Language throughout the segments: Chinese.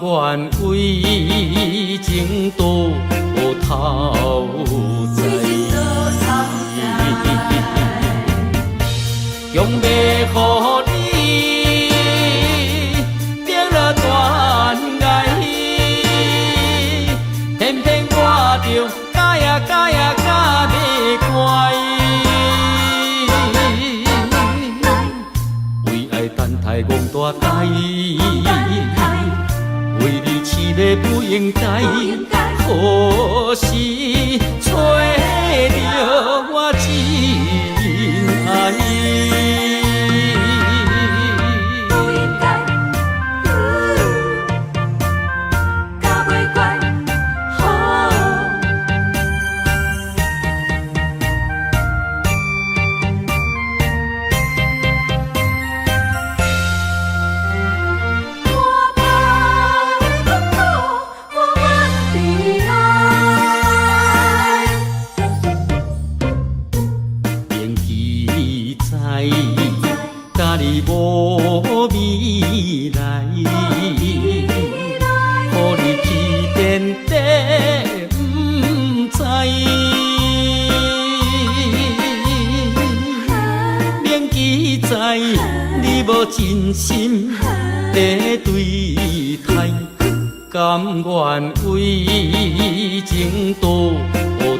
愿为情多头在，强要予你变了断崖，偏偏我着假呀假呀假袂乖，为爱等待戆大台。为你痴迷不应该，可惜找到我真爱。不应该，甲袂乖，甲你无未来，予你去遍地不知，免记载你无真心在对待，甘愿为情多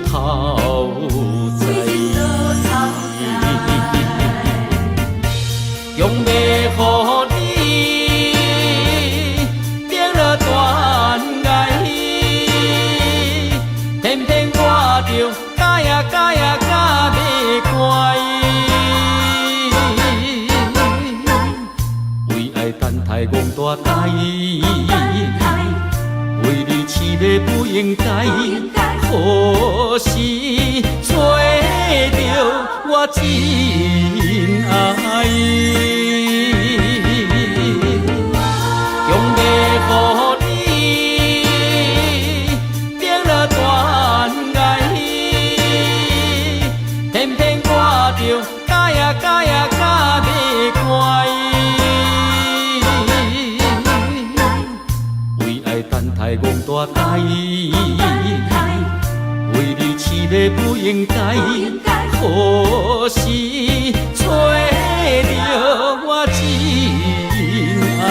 头在。强要予你变了断崖，偏偏我着假呀假呀假袂乖，为爱等待戆大台，为你痴迷不应该，可惜找到我真爱。予你变了断崖，偏偏我着假呀假呀假袂乖，为爱等待戆大台，为你痴迷不应该，可惜找到我真爱。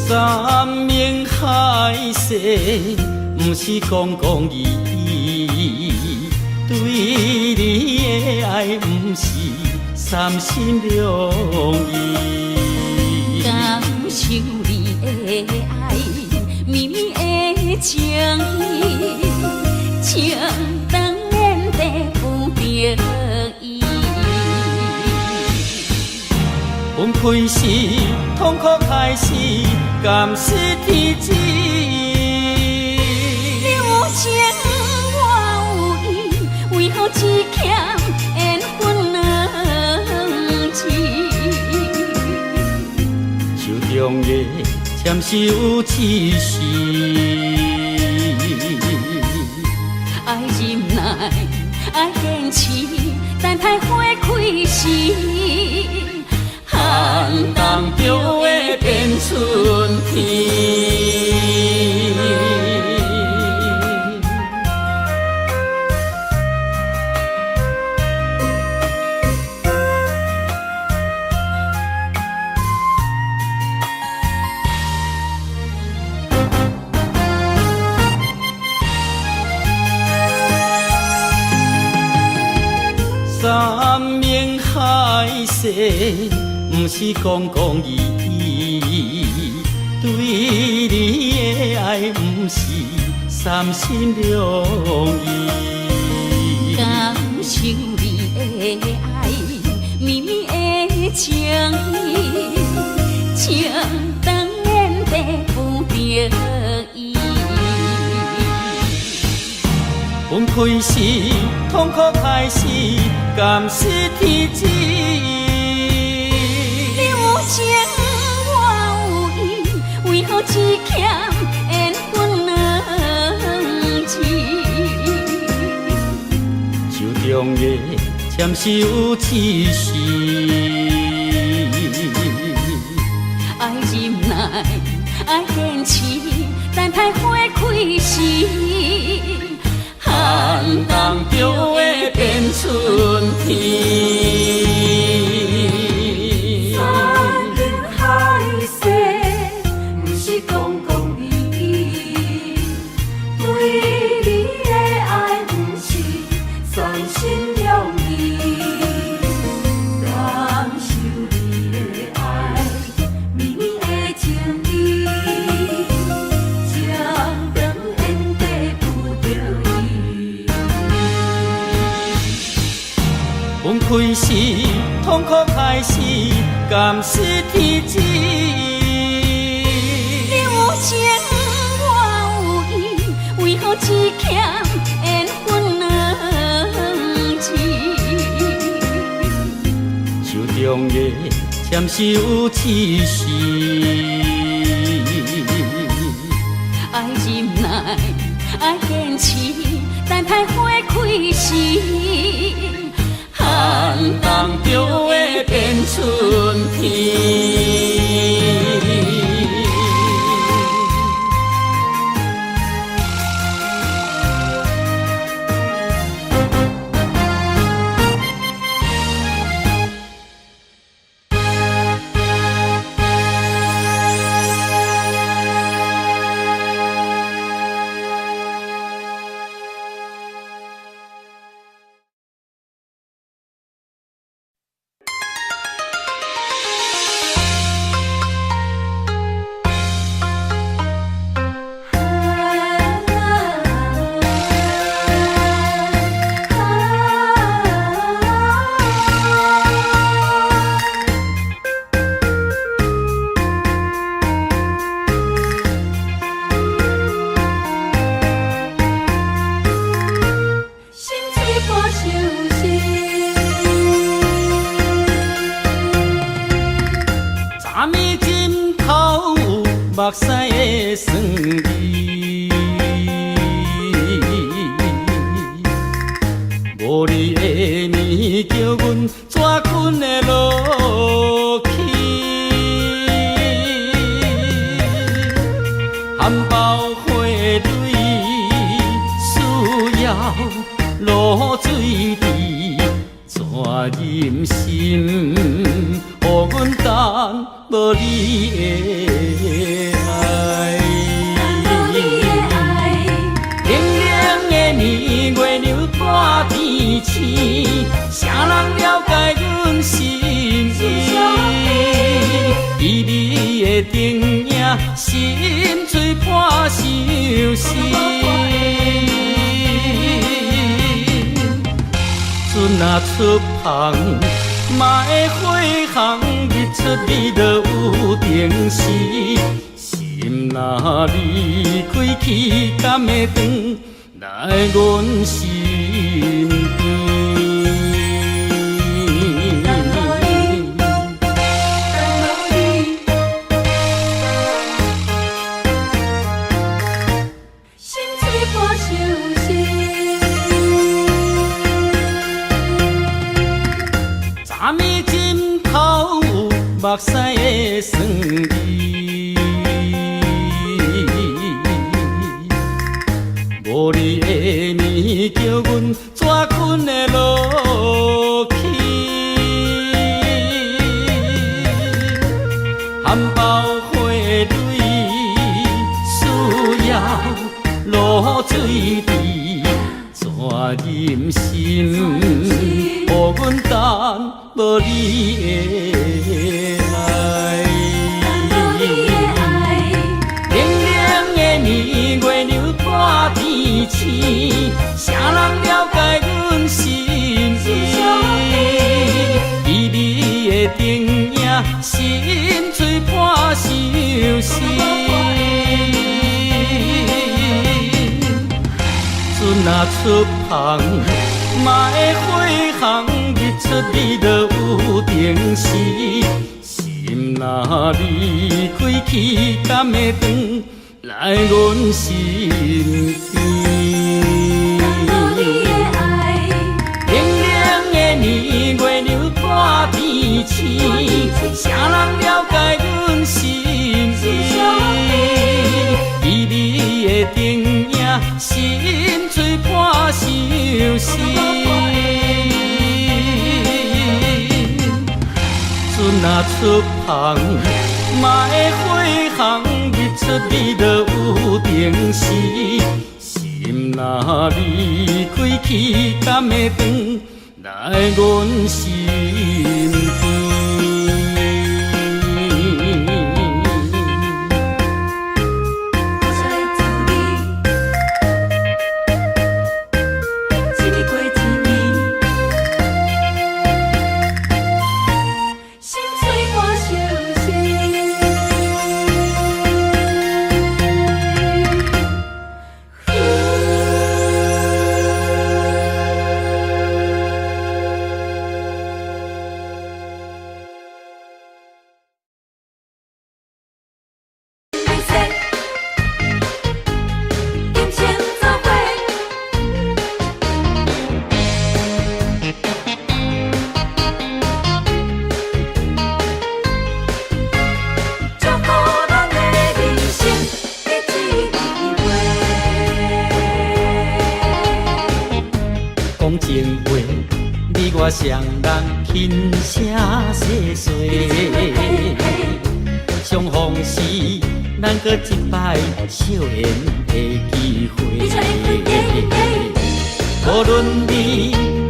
山盟海誓，不是讲讲义义，对你的爱不是三心两意。感受你的爱，绵绵的情意，情当然地不得已。分开时，痛苦开始，甘失天知。你有情我有意，为何只欠缘分两字？手中的签收刺丝，爱忍耐，爱坚持，等待花开时。寒冬就会变春天。山盟海誓，不是讲讲义义。对你的爱，不是三心两意。感受你的爱，绵绵的情意，情当然得不得已。分开时，痛苦开始，甘是天旨。你有情，我有意，为何只欠缘分两字？手中的签是有刺丝，爱忍耐，爱坚持，等待花开时。寒冬就会变春天。山盟海誓，不是讲讲义义。对你的爱，不是三心两意。感受你的爱，绵绵的情意，情当然得不得已。分开时，痛苦开始，甘是天旨。你有情，我有意，为何只欠缘分两字？手中的签是有刺丝，爱忍耐，爱坚持，等待花开时。寒冬就会变春天。目屎的酸味，无你的面叫阮怎困会落去？含苞花蕊需要露水滴，怎忍心？予阮等无你的爱，冷冷的年月流大天星，啥人了解阮心意？旖旎的灯影，心碎破相思。船若出航，嘛会火航，日出日落有定时。心若离开去，敢会转来阮身边？心碎破相思。昨暝枕头有目屎的酸味，无你的面叫阮怎困会落去？含苞花蕊需要露水滴，怎忍心？予阮无你的爱。冷冷的年月流破天星，谁人了解阮心意？微微的灯影，心碎破相思。船若出航，嘛会火航，日出你就有定时。心若离开去，敢会转来阮身边？冷冷的年月流破天星，谁人了解阮心意？微微的灯影，心碎破相思。船若出航，嘛会火航，日出你就有定时。心若离开去，敢会转来阮身边？我双人轻声细碎，相逢时咱搁一摆笑颜的机会。无论你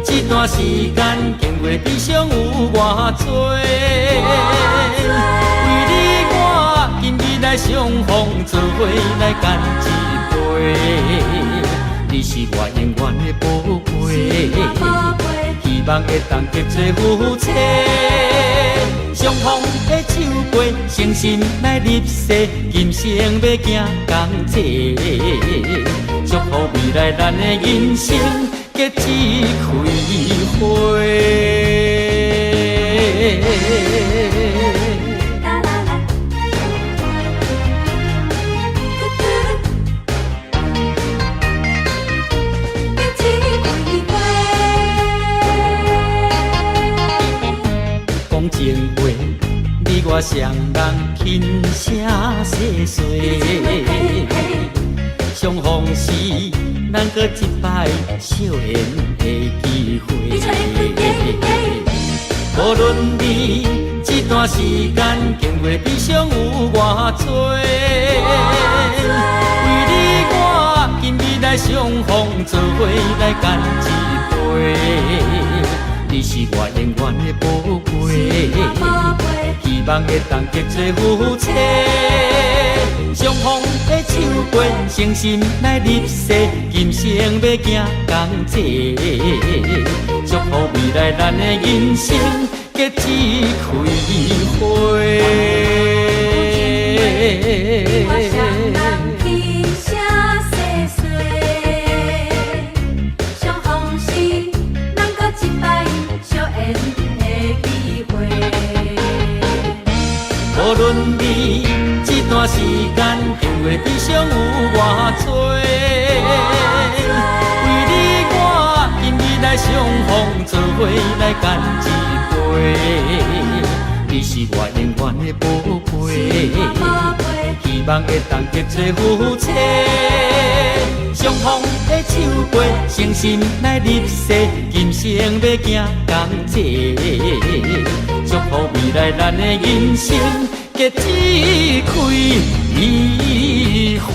这段时间经过悲伤有偌多，为你我今日来相逢，做伙来干一杯。你是我永远的宝贝。希望会当结做夫妻，相逢的酒杯，诚心来入世，今生要行同齐。祝福未来咱的人生结一开花。情话，你我双人轻声细碎，相逢时咱搁一摆笑颜的机会。无论你这段时间经过悲伤有偌多，为你我今日来相逢，做伙来干一杯。你是我永远的宝贝，希望会当结做夫妻。相逢的酒杯，诚心来入世，今生要行同齐。祝福未来咱的人生结一开花。无论你这段时间经过悲伤有偌多，为你我今日来相逢，做伙来干一杯。你是我永远的宝贝，希望会当结做夫妻。相逢的酒杯，诚心来入世，今生要行同齐。祝福未来咱的人生结一开花。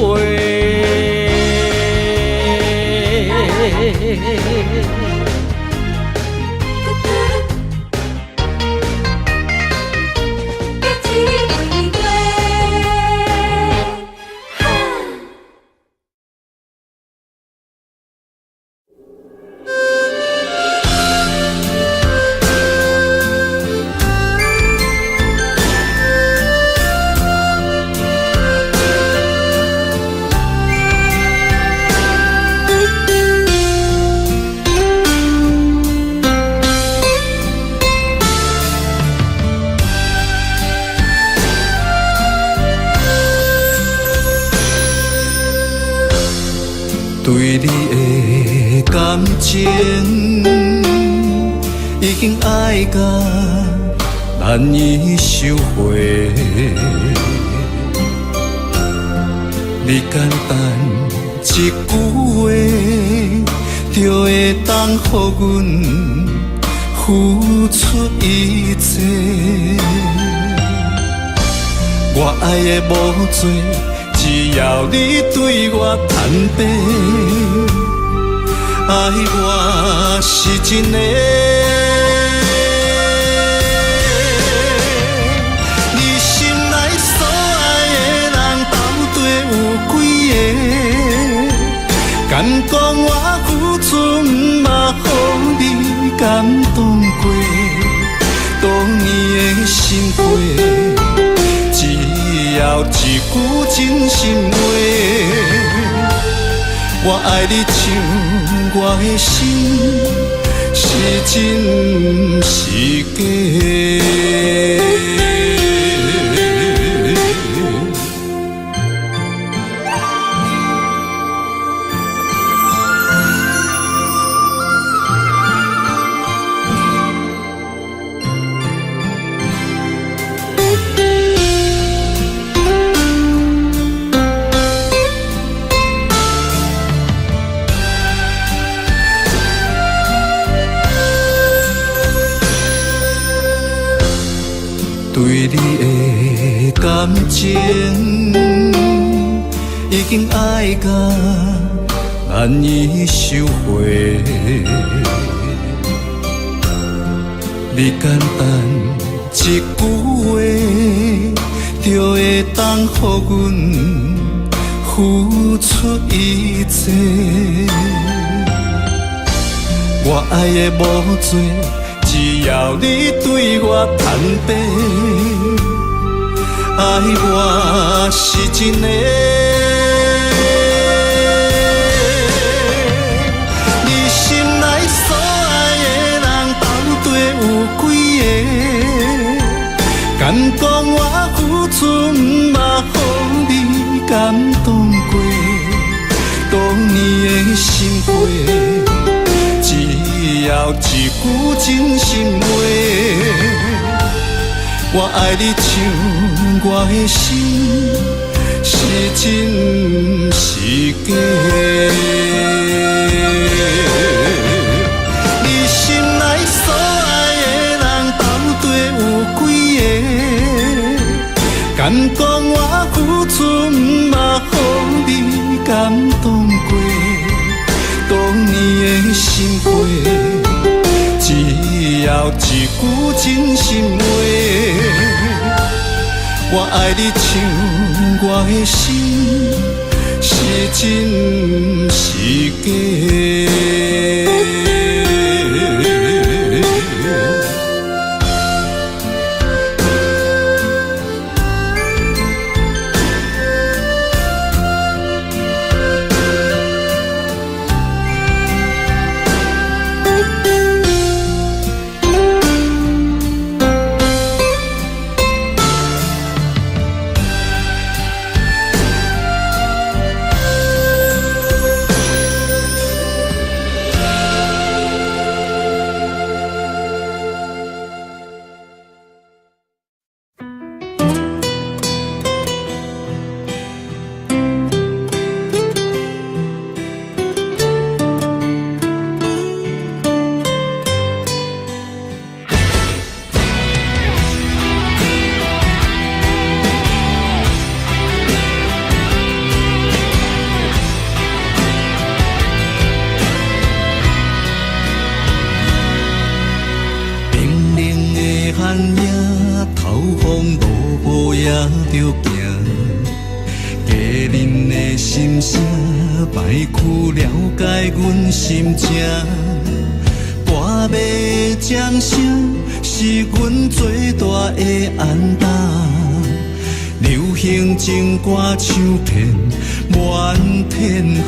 对你的感情已经爱到难以收回。你简单一句话，就会当予阮付出一切。我爱的无多，只要你对我坦白，爱我是真的。你心内所爱的人，到底有几个？敢讲我付出，嘛予你感动过？多年的心血。只要一句真心话，我爱你像我的心，是真是假？对你的感情已经爱到难以收回。你简单一句话，就会当予阮付出一切。我爱的无多。只要你对我坦白，爱我是真的。你心内所爱的人，到底有几个？敢讲我付出，嘛予你感动过？多年的心血。只要一句真心话，我爱你像我的心，是真是假？你心内所爱的人，到底有几个？敢讲我付出，嘛予你感动过？多年的心血，只要一句真心话，我爱你像我的心，是真是假？心情，歌迷掌声是阮最大的安踏。流行情歌唱遍满天下，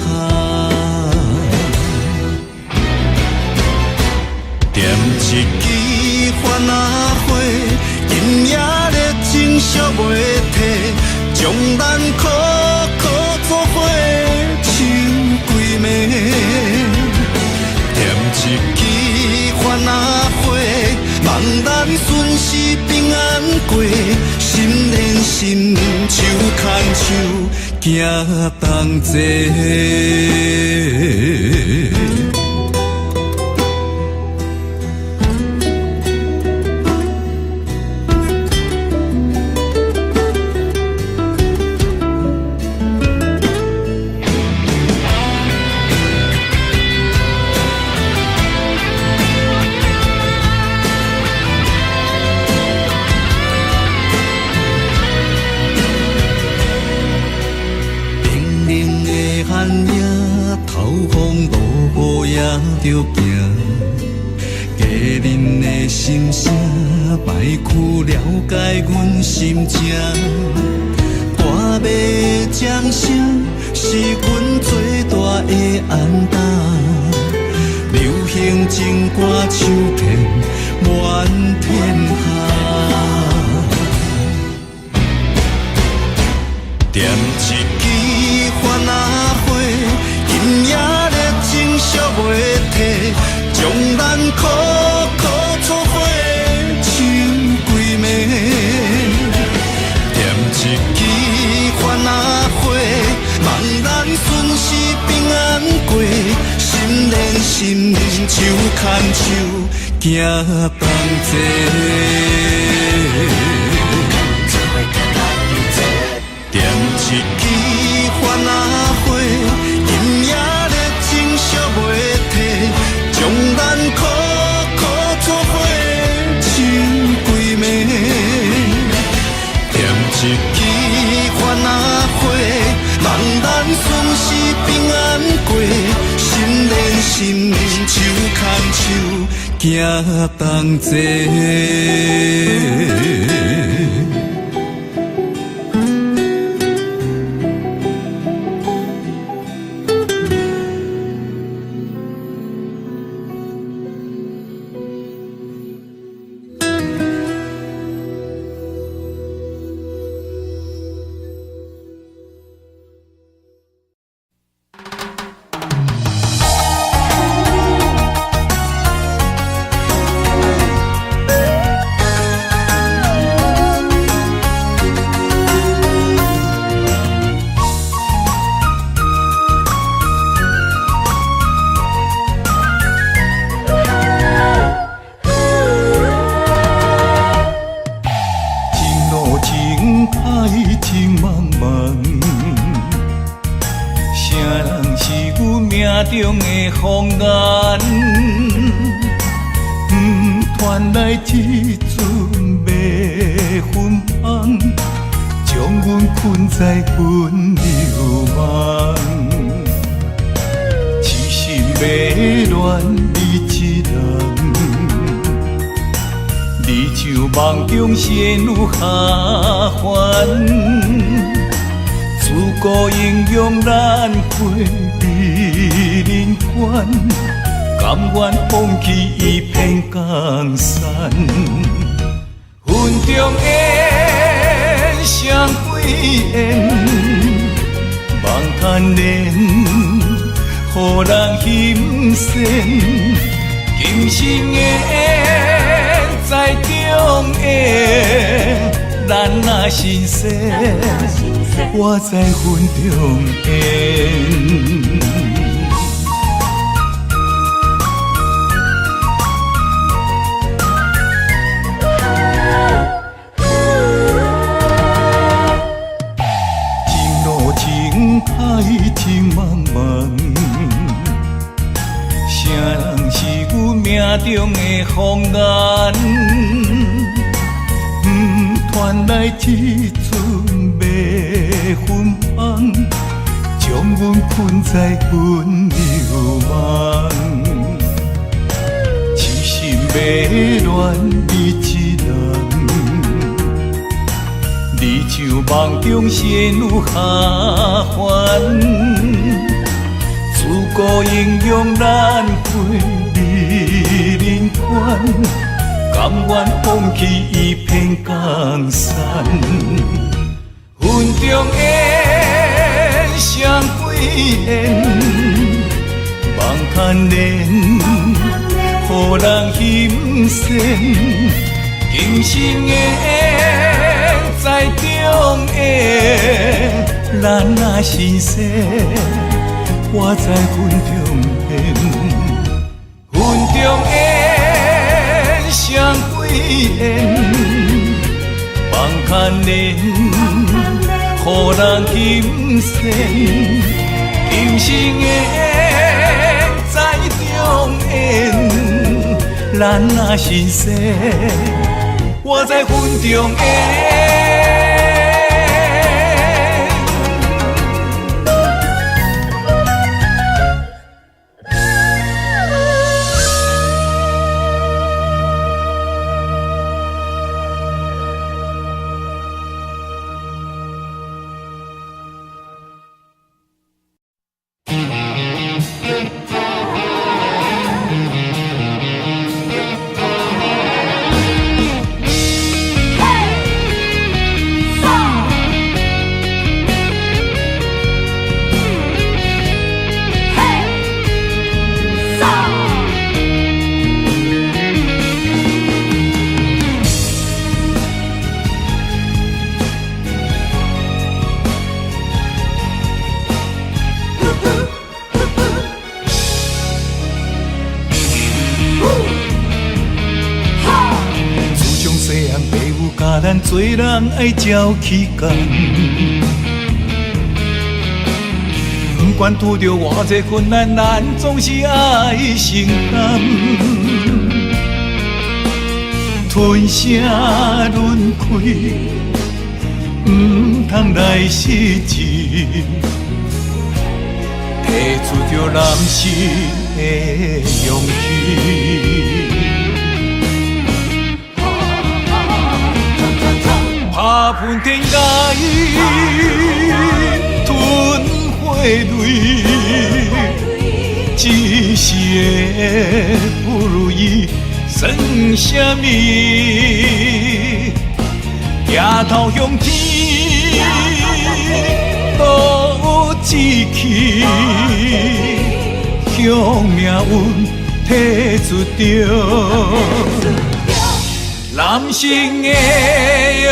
点一支番仔花，今夜热情烧袂褪，将咱苦苦作伙，唱几暝。咱顺时平安过，心连心，手牵手，行同齐。着行，家人的心声，歹去了解阮心情。大马掌声是阮最大的安踏，流行情歌唱遍满天下。点一支番仔花，今夜热情烧袂退，将咱苦苦错花唱几暝。点一支番仔花，望咱顺时平安过，心连心，手牵手，行同齐。点一支番仔花，今夜热情烧袂退，将咱苦苦错花唱几暝。点一支番仔花，望咱顺时平安过，心连心，手牵手，行同齐。中的风眼，传来一阵迷魂香，将阮困在魂流梦。痴心迷恋你一人，你像梦中仙女下凡。自古英雄难会美人关，甘愿放弃一片江山。云中烟，双飞燕，望叹恋，予人心羡。今生的缘，在中缘，咱若心生。我在云中烟，情路情海情茫茫，谁人是阮命中的风眼？传来一阵迷魂香，将阮困在魂流梦。痴心迷恋你一人，你像梦中仙女下凡。自古英雄难会美人关，甘愿放弃一片江山。云中烟，双飞燕，望叹恋，予予人欣羡。今生的在中缘，咱若新鲜，我在云中缘，云中缘双对缘，放牵连，予人欣羡。今生的在中缘，咱若新鲜，我在云中缘。咱做人爱照起工，不管拄着偌济困难，咱总是爱承担。吞声轮开，不通来失志，提出着男性的勇气。打喷天涯，吞火泪，一时的不如意算什么？抬头向天，都有志气，向命运提出着男性的勇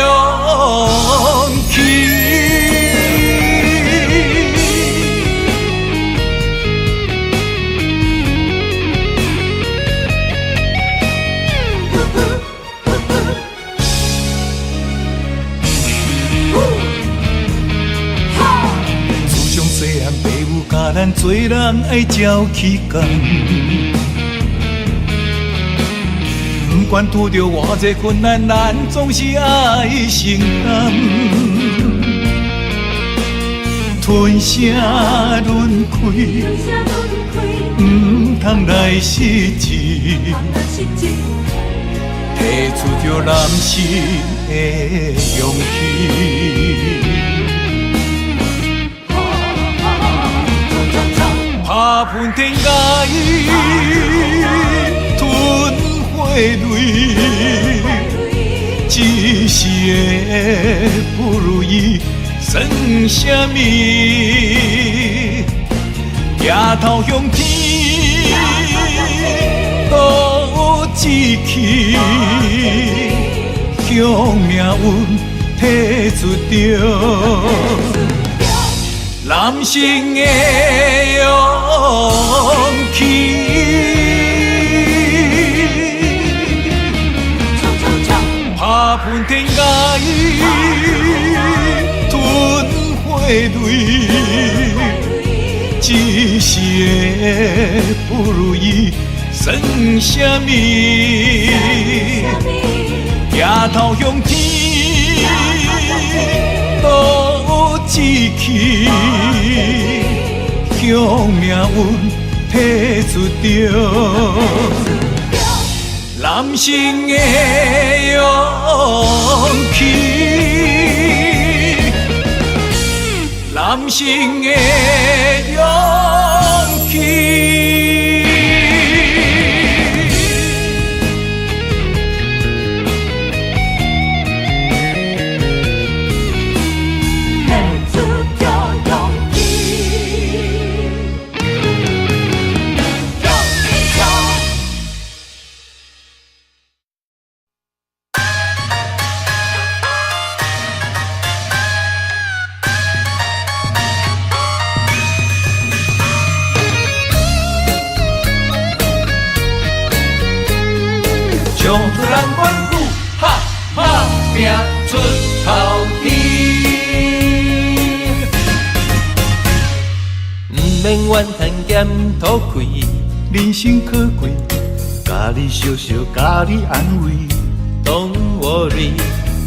气。自从细汉父母教咱做人爱照起工，不管拄着偌济困难，咱总是爱承担。吞声轮开，不通来失志，提出着男性的勇气。打喷天涯，吞火泪，一时的不如意算什么？抬头向天，都有志气，向命运提出着男性的勇气。打喷天涯，吞火泪，一时的不如意算什么？抬头向天，都有志气，向命运提出着男性的勇气，男性的勇气。咱阮富，哈哈拼出头天。毋免怨叹咸土开，人生可贵，家己笑笑，家己安慰。Don't worry，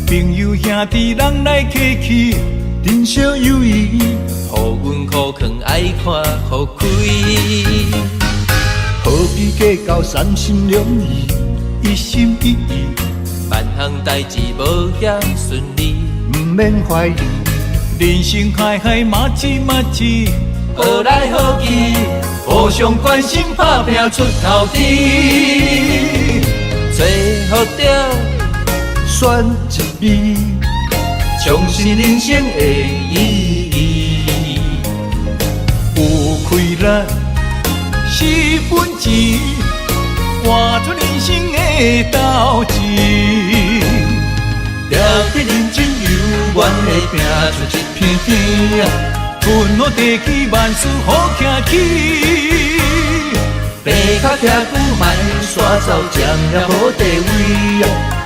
朋友兄弟人来客去，人生有意，互阮苦劝爱看互开。何必计较三心两意，一心一意，万项代志无遐顺利。毋免怀疑，人生海海马起马起，好来好去，互相关心打拼出头天。做好着选一味，重视人生的意义。有开咱是本钱，换出人生的斗志。了得认真有愿的拼出一片天，分好地气万事好行起。白脚徛久卖煞走，占了好地位，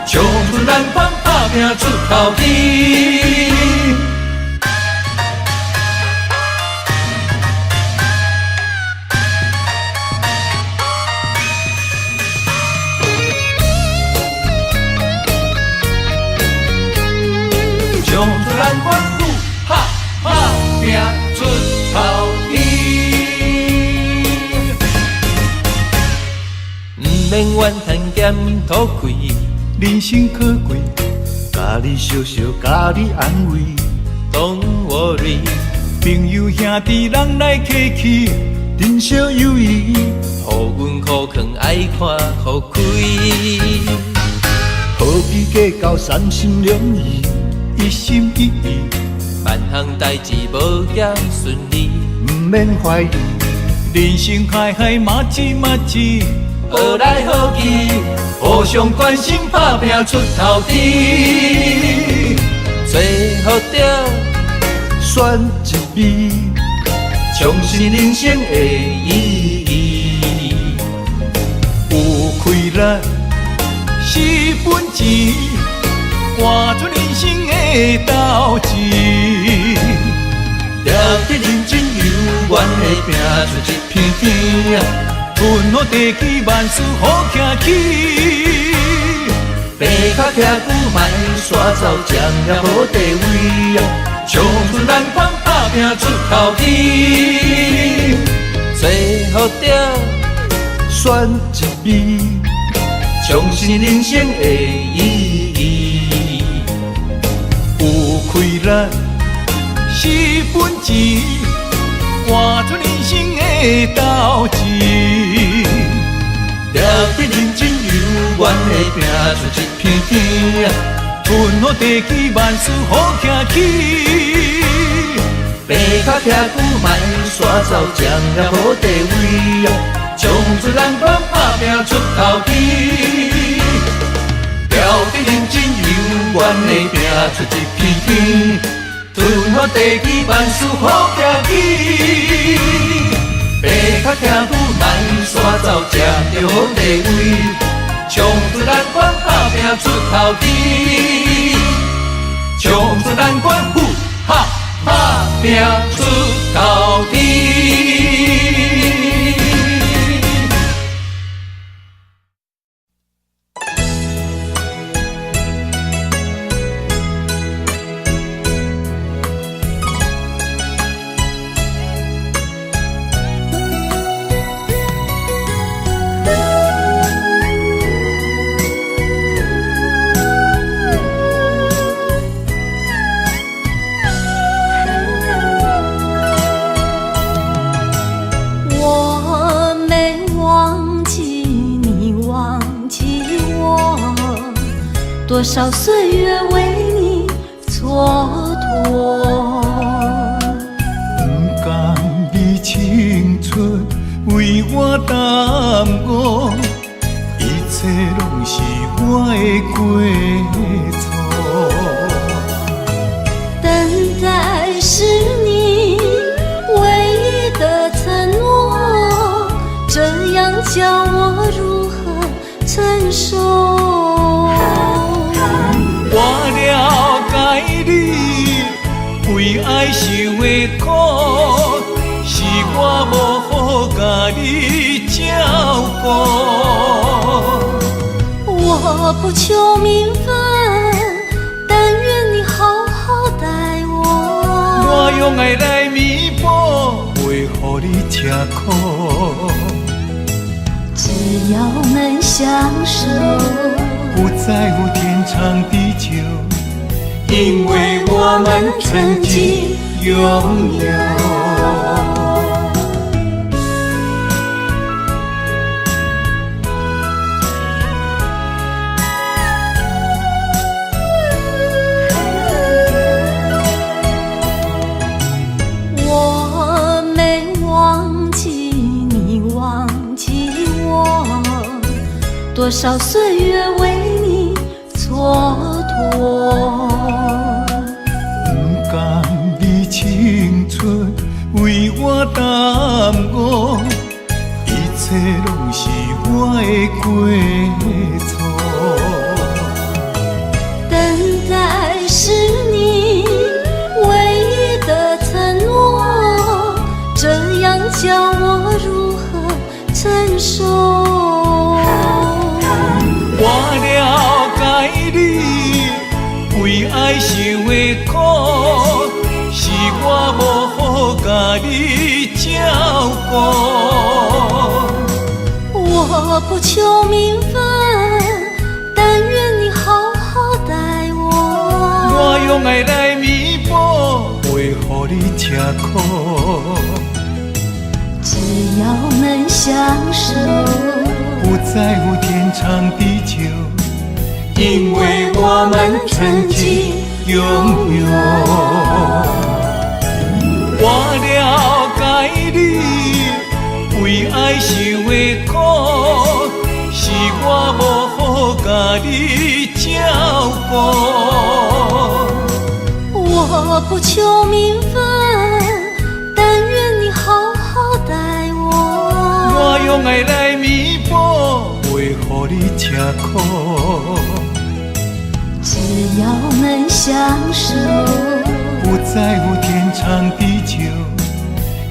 唱出咱款打拼出头天。唱出咱阮富，哈哈拼出头天。毋免怨叹咸土开，人生可贵，家己笑笑，家己安慰。Don't worry， 朋友兄弟人来客去，人生有意，互阮苦劝爱看互开。何必计较三心两意，一心一意，万项代志无遐顺利。毋免怀疑，人生海海马起马起，好来好去，互相关心打拼出头天。做好着选一味，重视人生的意义。有开咱是本钱，换出人生的斗志。了得认真有愿的拼出一片天，分好地气万事好行起。白脚徛久卖煞走，占了好地位，唱出咱款打拼出头天。做好着选一味，重视人生的意义。有开咱是本钱，换出人生的斗志。了得认真有愿的拼出一片天，分好地气万事好行起。白脚徛久卖煞走，占了好地位，唱出咱款打拼出头天。了得认真有愿的拼出一片天，分好地气万事好行起。白脚徛久卖煞走，占着好地位，唱出咱款打拼出头天。唱出咱款富，哈哈拼出头天。多少岁月为你蹉跎，不甘你青春为我耽误，一切拢是我的过错。等待是你唯一的承诺，这样叫我如何承受？爱受的苦，是我无好甲你照顾。我不求名分，但愿你好好待我。我用爱来弥补，袂予你吃苦。只要能相守，不在乎天长地久，因为我们曾经拥有。我没忘记你，忘记我，多少岁月为你蹉跎。不甘你青春为我耽误，一切拢是我的过错。等待是你唯一的承诺，这样叫我如何承受？我了解你为爱受的苦，是我无好甲你照顾。我不求名分，但愿你好好待我。我用爱来弥补，袂予你吃苦。只要能相守，不在乎天长地久，因为我们曾经拥有。我了解你为爱受的苦，是我无好甲你照顾。我不求名分，但愿你好好待我。我用爱来弥补，袂予你吃苦。只要能相守，不在乎天长地久，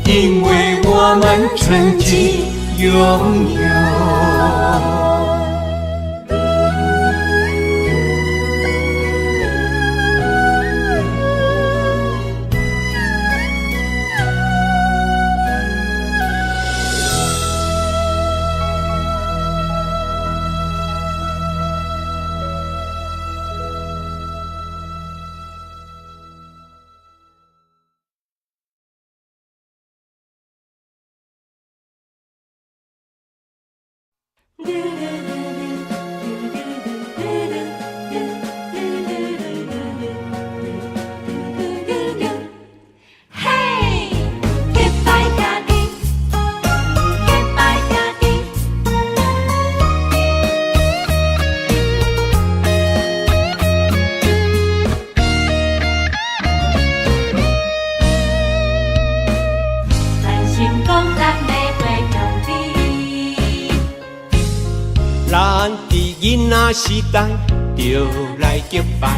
因为我们曾经拥有。咱伫囡仔时代就来结拜，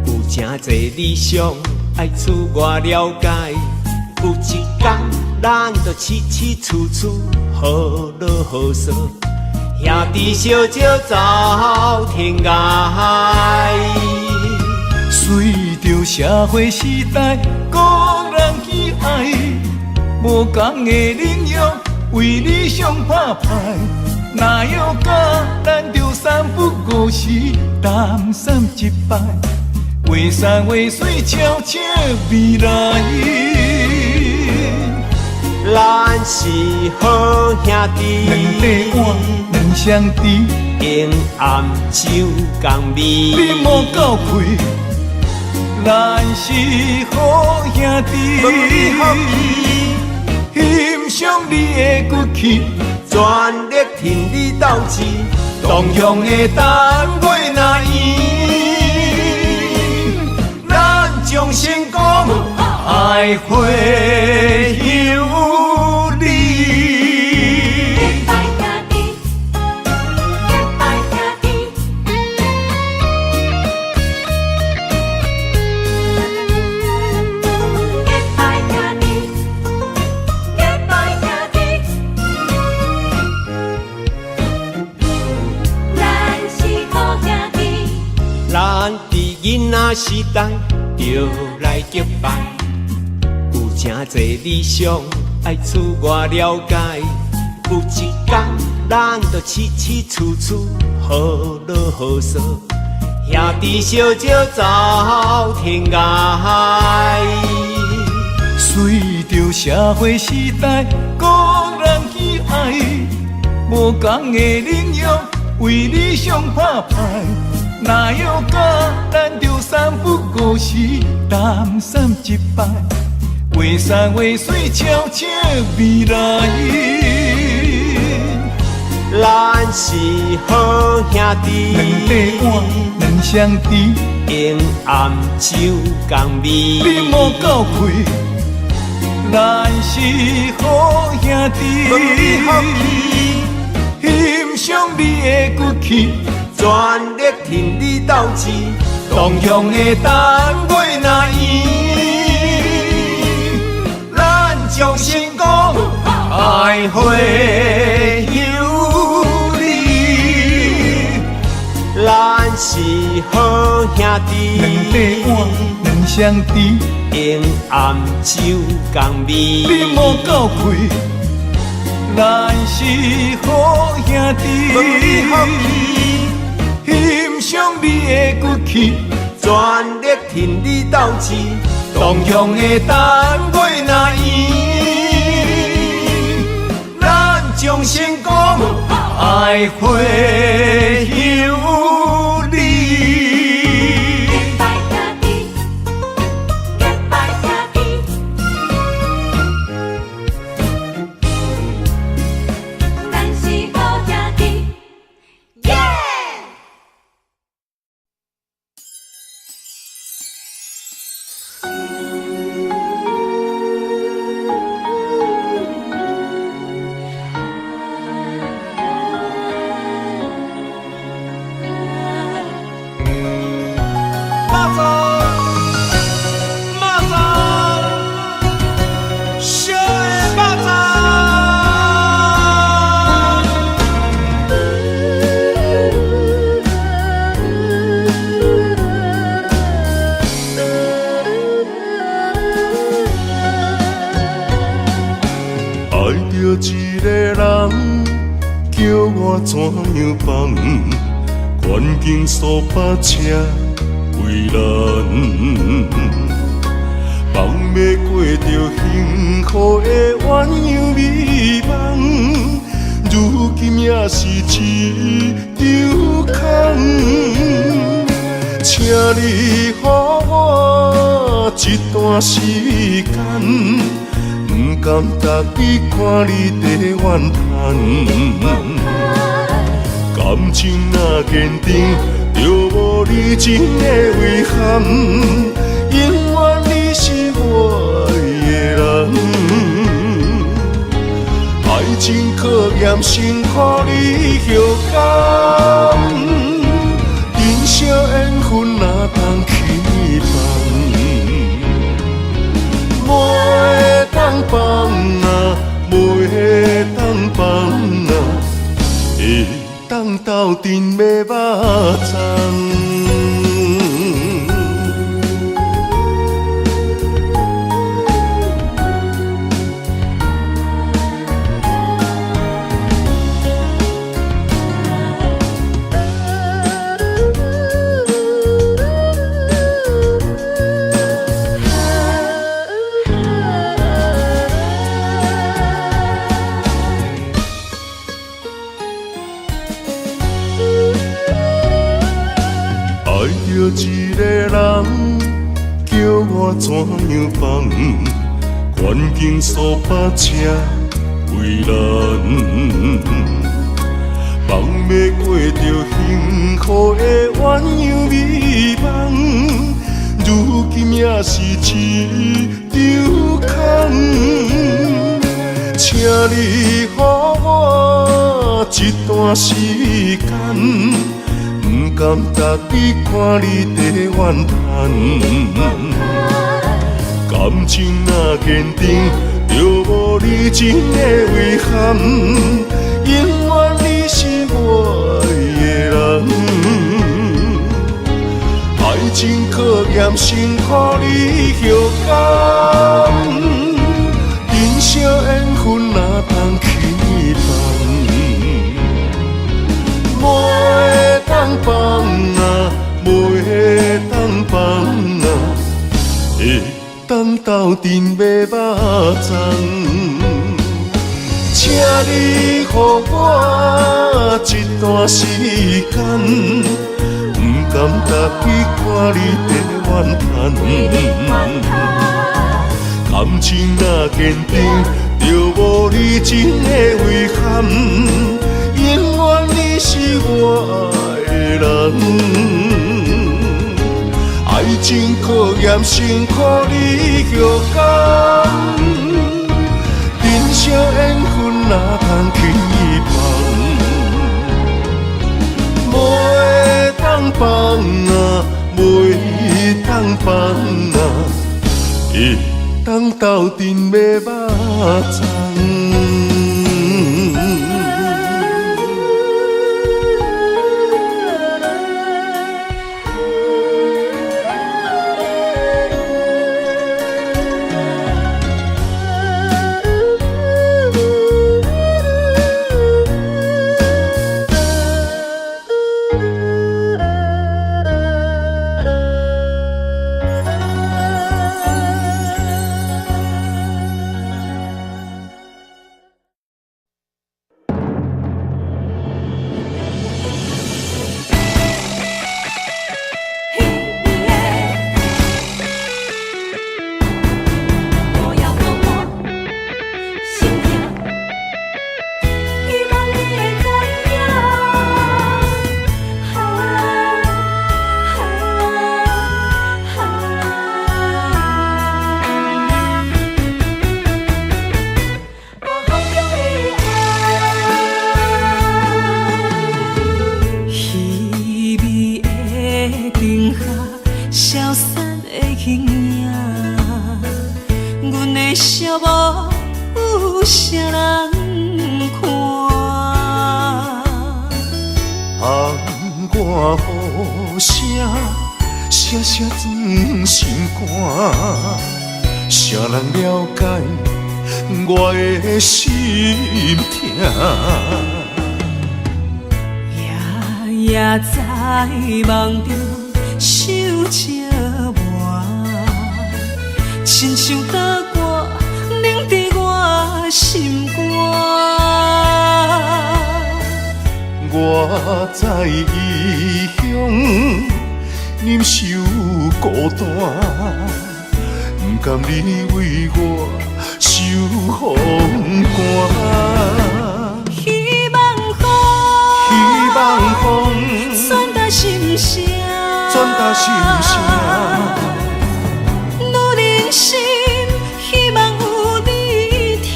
有真侪理想爱厝外了解。有一天，咱就起起厝厝好乐好说，兄弟相招走天涯。随着社会时代，个人喜爱，无同的领域为理想拍牌。哪有假，咱着三不五时，谈三一摆，画山画水，悄悄未来。咱是好兄弟，两块碗，两双池，平暗酒共味。你莫够开，咱是好兄弟，欣赏你的骨气。全力挺你斗志，同样的单位那伊，咱将成功爱会有你。囡仔时代就来结拜，有真侪理想爱厝外了解。有一天，咱就起起厝厝好落好说，兄弟相招走天涯。随着社会时代，个人喜爱，无同的领域为理想拍牌。哪有甲咱着三不五时，淡散一摆，画山画水悄悄未来。咱是好兄弟，两块碗，两双池，永暗酒共味。你莫够开，咱是好兄弟，欣赏你的骨气。全力挺你斗志，同乡的单位若圆，咱将成功爱会有你。咱是好兄弟，两块碗，两双池，永暗酒共味。你莫够开，咱是好兄弟。欣赏你的骨气，全力挺你斗志，同乡的单位若圆，咱将成功爱会有你。结拜兄弟，结拜兄弟，咱是好兄弟，耶！一个人叫我怎样放？环境所把车为难，放要过着幸福的鸳鸯美梦，如今也是一场空。请你予我一段时间。不甘逐日看你在怨叹，感情若坚定，就无你真的遗憾。永远你是我的人，爱情考验幸福你后感，人生缘分哪通期望？袂当放啊，袂当放啊，会当斗阵的肉粽。一个人叫我怎样放？环境所把车为难，放要过着幸福的鸳鸯美梦，如今也是一场空。请你予我一段时间。不甘逐日看你在怨叹，感情若坚定，就无你真的遗憾。永远你是我的人，爱情验辛苦你后甘，人生缘分哪通去放？袂当放啊，袂当放啊，会当斗阵买肉粽。请你予我一段时间，不甘踏去看你在怨叹。感情若坚定，就无你真的遗憾。永远你是我的人，爱情考验辛苦你后甘。人生缘分哪通去放？袂当放啊，袂当放啊，会当斗阵买肉粽。声转心肝，谁人了解我的心痛？夜夜在梦中想着我，亲像刀割凝在我心肝。我在异乡忍受孤单，不甘你为我受风寒。希望风传达心声，女人心希望有你听。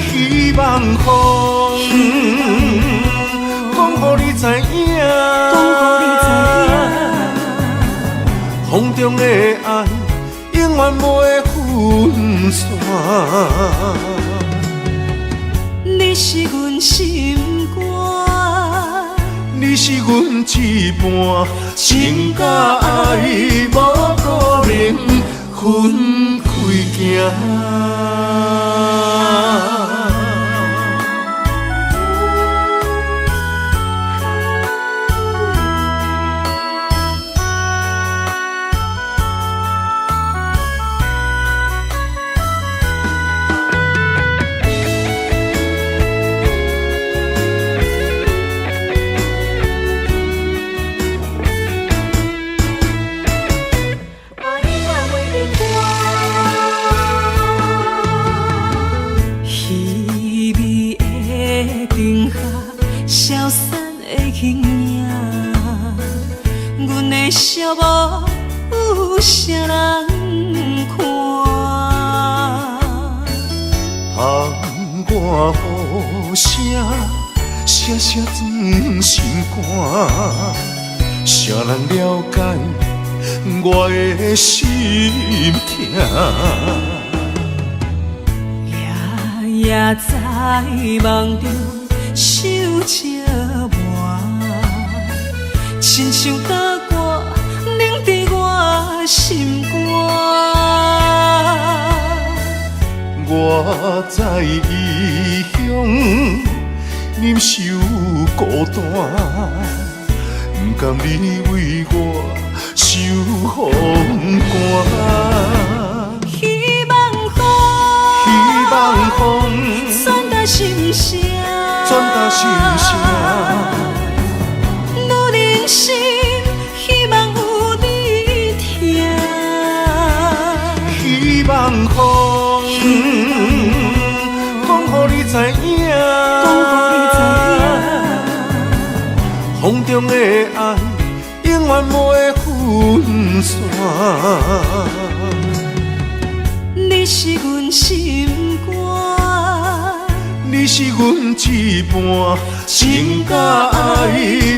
希望风讲予你知影。风中的爱，永远袂分散。你是阮心肝，你是阮一半，情甲爱无可能分开行。笑无有啥人看？窗外雨声，声声转心肝。谁人了解我的心痛？夜夜在梦中想着我，亲像刀割在异乡，忍受孤单，不甘你为我受风寒。希望风传达心声，我人生希望有你听。希望风，讲予你知影，风中的爱永远不会分散。你是阮心肝，你是阮一半，情甲爱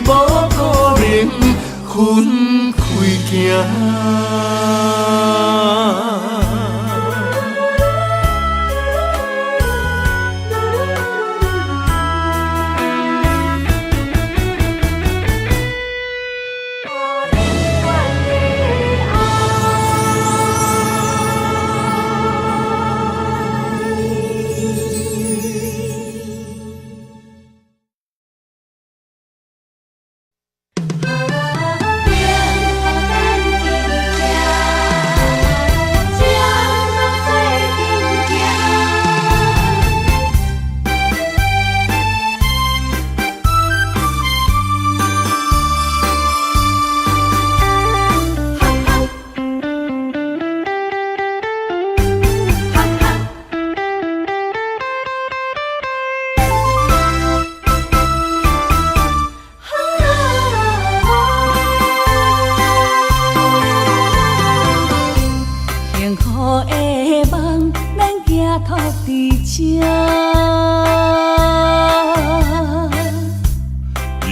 无可能分开行。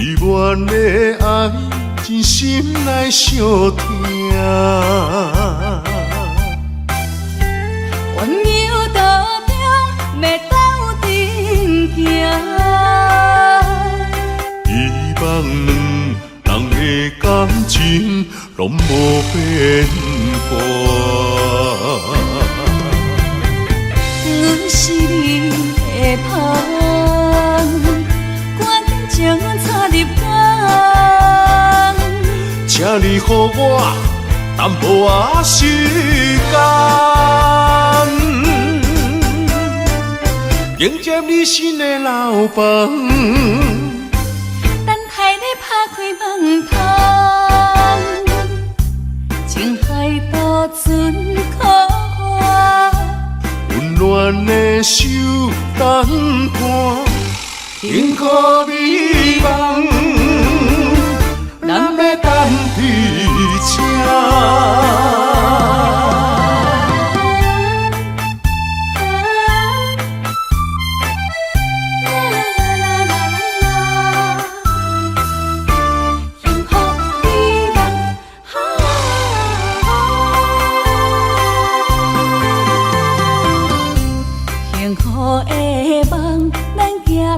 依阮的爱真心来相听，温柔道中要斗阵行。希望两人的感情拢无变化。阮是你的香，赶紧将阮插入肝。请你予我淡薄仔时间，迎接你新的老房。等待你拍开门窗，情海渡船可花。温暖的手等伴，幸福美梦，咱要等伫这。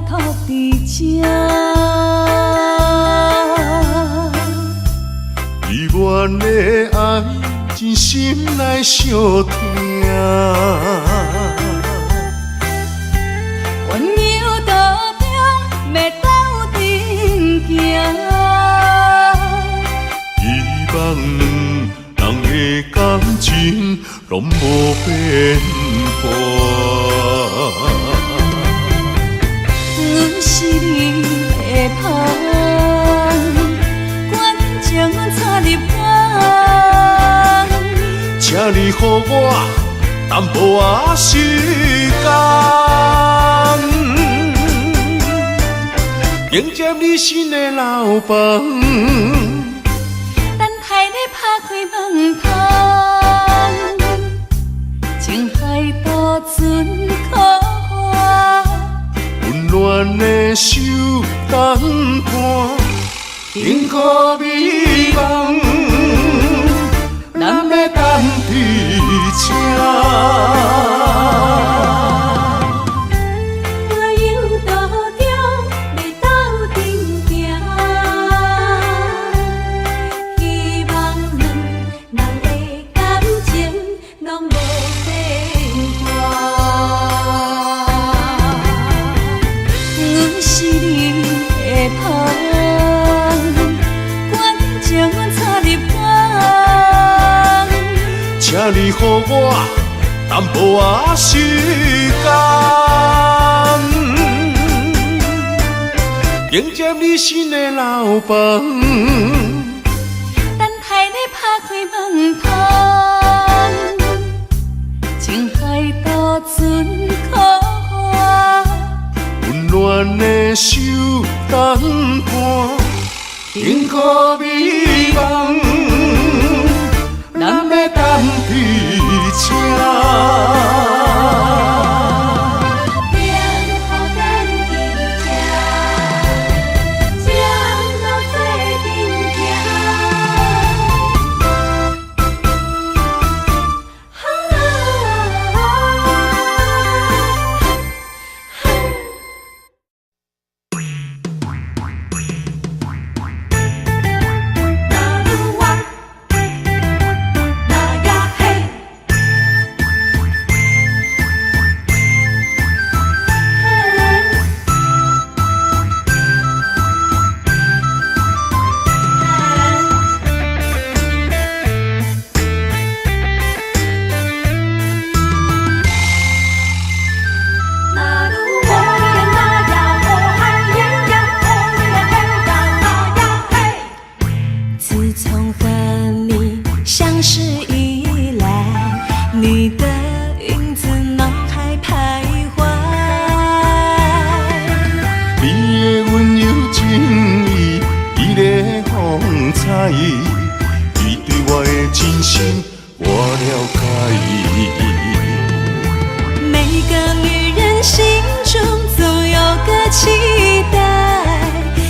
托伫这，依阮的爱真心来相听，温柔道中要斗阵行。希望两人的感情拢无变化。阮是你的香，赶紧将阮插入肝。请你予我淡薄仔时间，迎接你新的老房。等待你拍开门窗，情海渡船可花。温暖的手等伴，幸福美梦，咱要等伫这。拢无变化。你予我淡薄仔时间，迎接你新的老房。等待你拍开门窗，情海渡船可我，温暖的手等伴，幸福美梦，咱要等伫这。伊对我的真心我了解。每个女人心中总有个期待，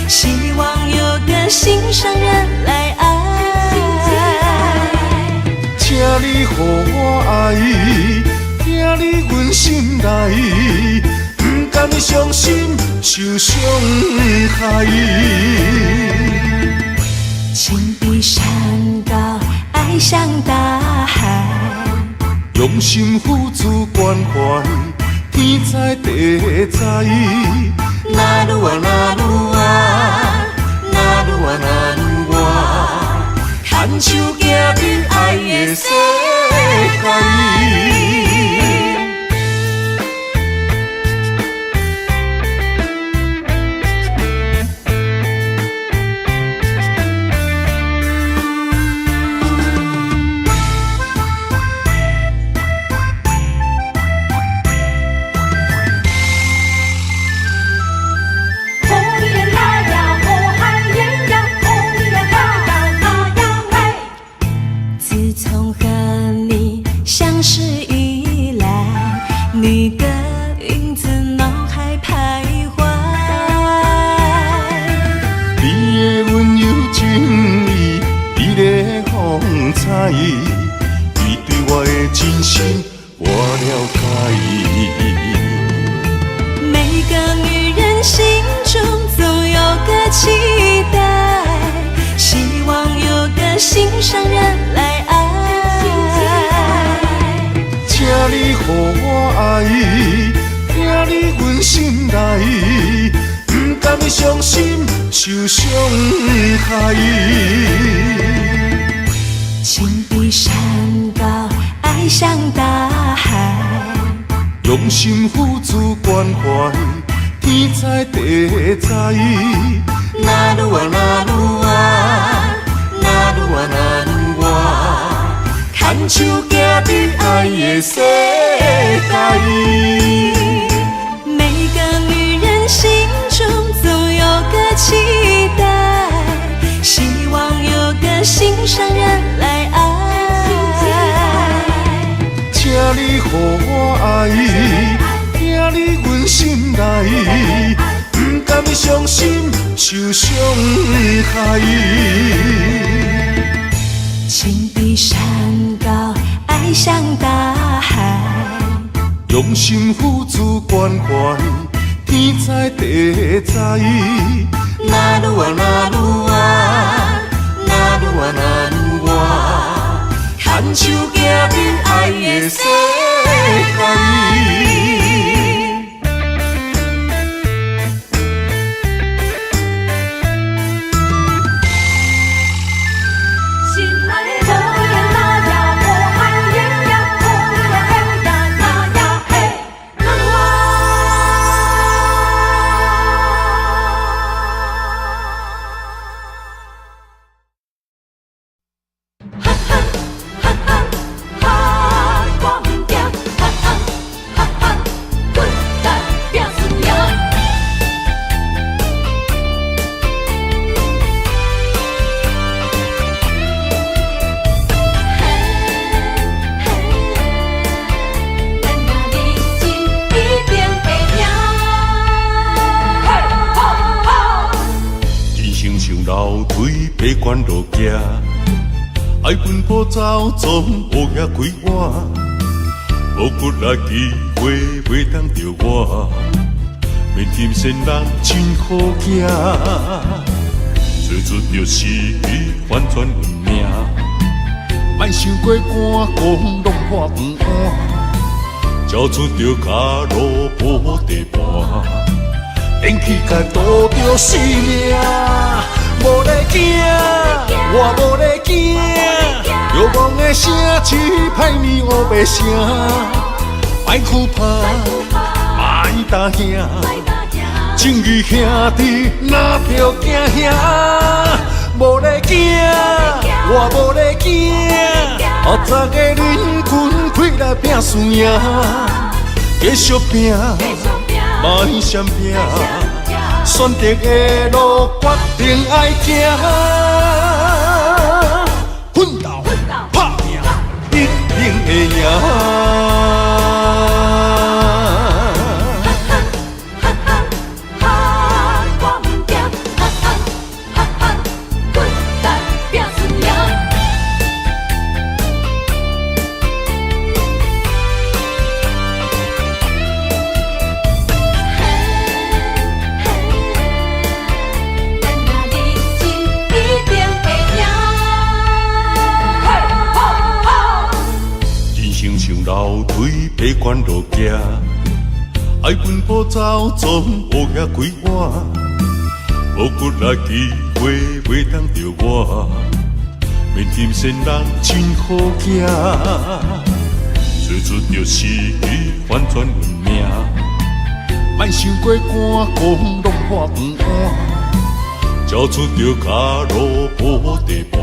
希望有个心上人来爱。请你予我爱，听你阮心内，不甘伤心受伤害。情比山高，爱像大海，用心付出关怀，天知地知。那愈啊那愈啊，那愈啊那愈啊，牵手行入爱的世界。伊对我的真心我了解。每个女人心中总有个期待，希望有个心上人来爱。请你予我爱，听你阮心内，不甘伤心受伤害。情比山高，爱像大海，用心付出关怀，天知地知。那愈啊那愈啊，那愈啊那愈啊，牵手行入爱的世界。每个女人心中总有个期待，希望有个心上人来爱。请你予我爱，听你阮心内，不甘伤心受伤害。情比山高，爱像大海，用心付出关怀，天知地知。那愈啊那愈啊，那愈啊那愈啊，牵手行入爱的世界。心爱的无言那呀无限远楼梯爬关落行，爱奔波走总无遐开碗，无骨力机会袂当着我，免金仙人真好行，做出着死完全运命，莫想过寒讲落破饭碗，交出着脚路无地盘。电气甲渡着生命，无咧惊，我无咧惊，遥望的声气歹面黑白声，莫哭怕，莫担惊，正义兄弟哪着惊兄，无咧惊，我无咧惊，后早的人群开来拼输赢，继续拼。莫嫌拼，选择的路决定爱行，奋斗打拼，一定会赢。楼梯爬关落行，爱奔波走总无遐开碗，无骨力机会袂当着我，免金仙人真好行，做出着死完全运命，莫想过寒讲落破饭碗，交出着脚路无地盘，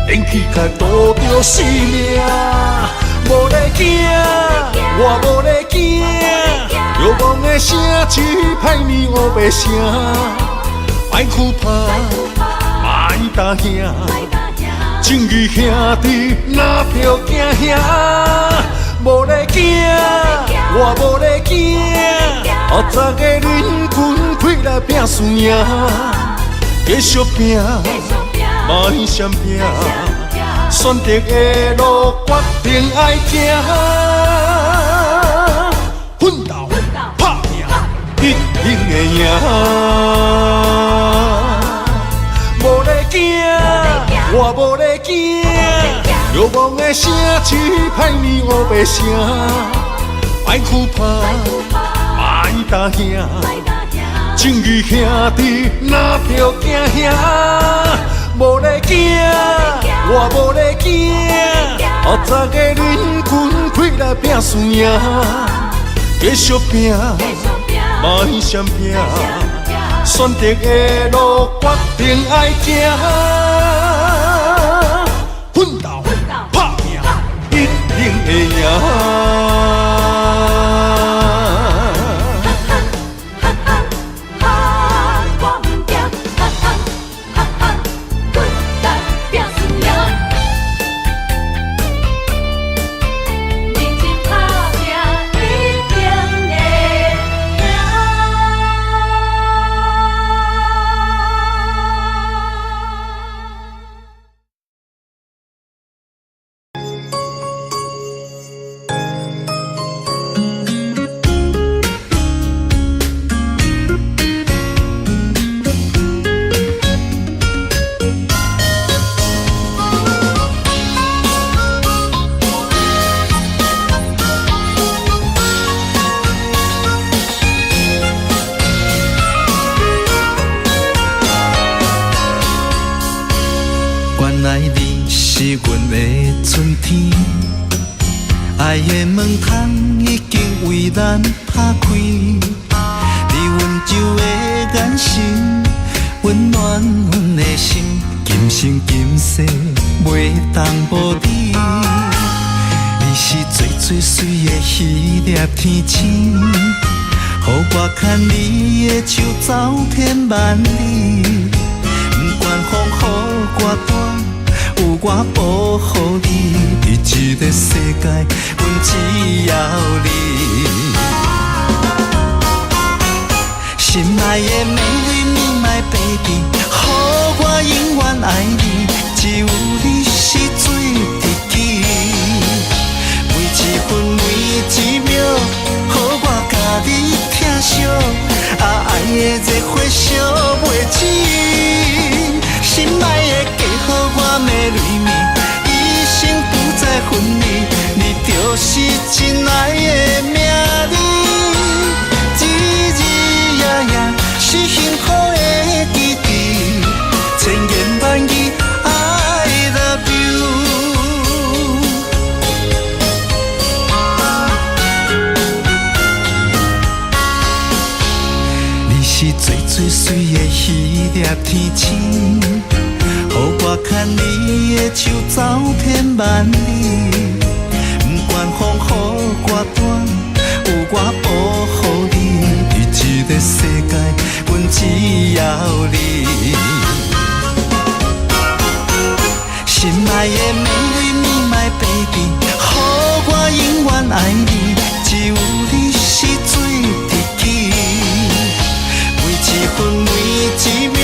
电气甲渡着生命。无咧惊，我无咧惊，遥望的声气歹面黑白声，莫哭怕，莫担惊，正义兄弟哪着惊兄，无咧惊，我无咧惊，后早的人群开来拼输赢，继续拼，莫嫌拼。选择的路决定爱行，奋斗打拼，一定会赢。无咧惊，我无咧惊，遥望的声气歹面黑白声，莫哭怕，莫担惊，正义兄弟哪着惊兄。无咧惊，我无咧惊，后早的人群开来拼输赢，继续拼，莫嫌拼，选择的路决定爱行，奋斗打拼，一定会赢。爱的门窗已经为咱打开，你温柔的眼神温暖阮的心，今生今世袂当无你。你是最最水的迄粒天星，予我牵你的手走遍万里，不管风雨我大。有我保护你，伫这个世界，阮只要你。心爱的美丽，你my baby。就是真爱的名字，日日夜夜是幸福的记忆，千言万语 I love you。你是最最水的鱼粒天星，予我牵你的手走遍万里。不管风雨歌单，有我保护你。伫这个世界，阮只要你。心爱的美丽你my baby，予我永远爱你，只有你是最知己。每一分每一秒，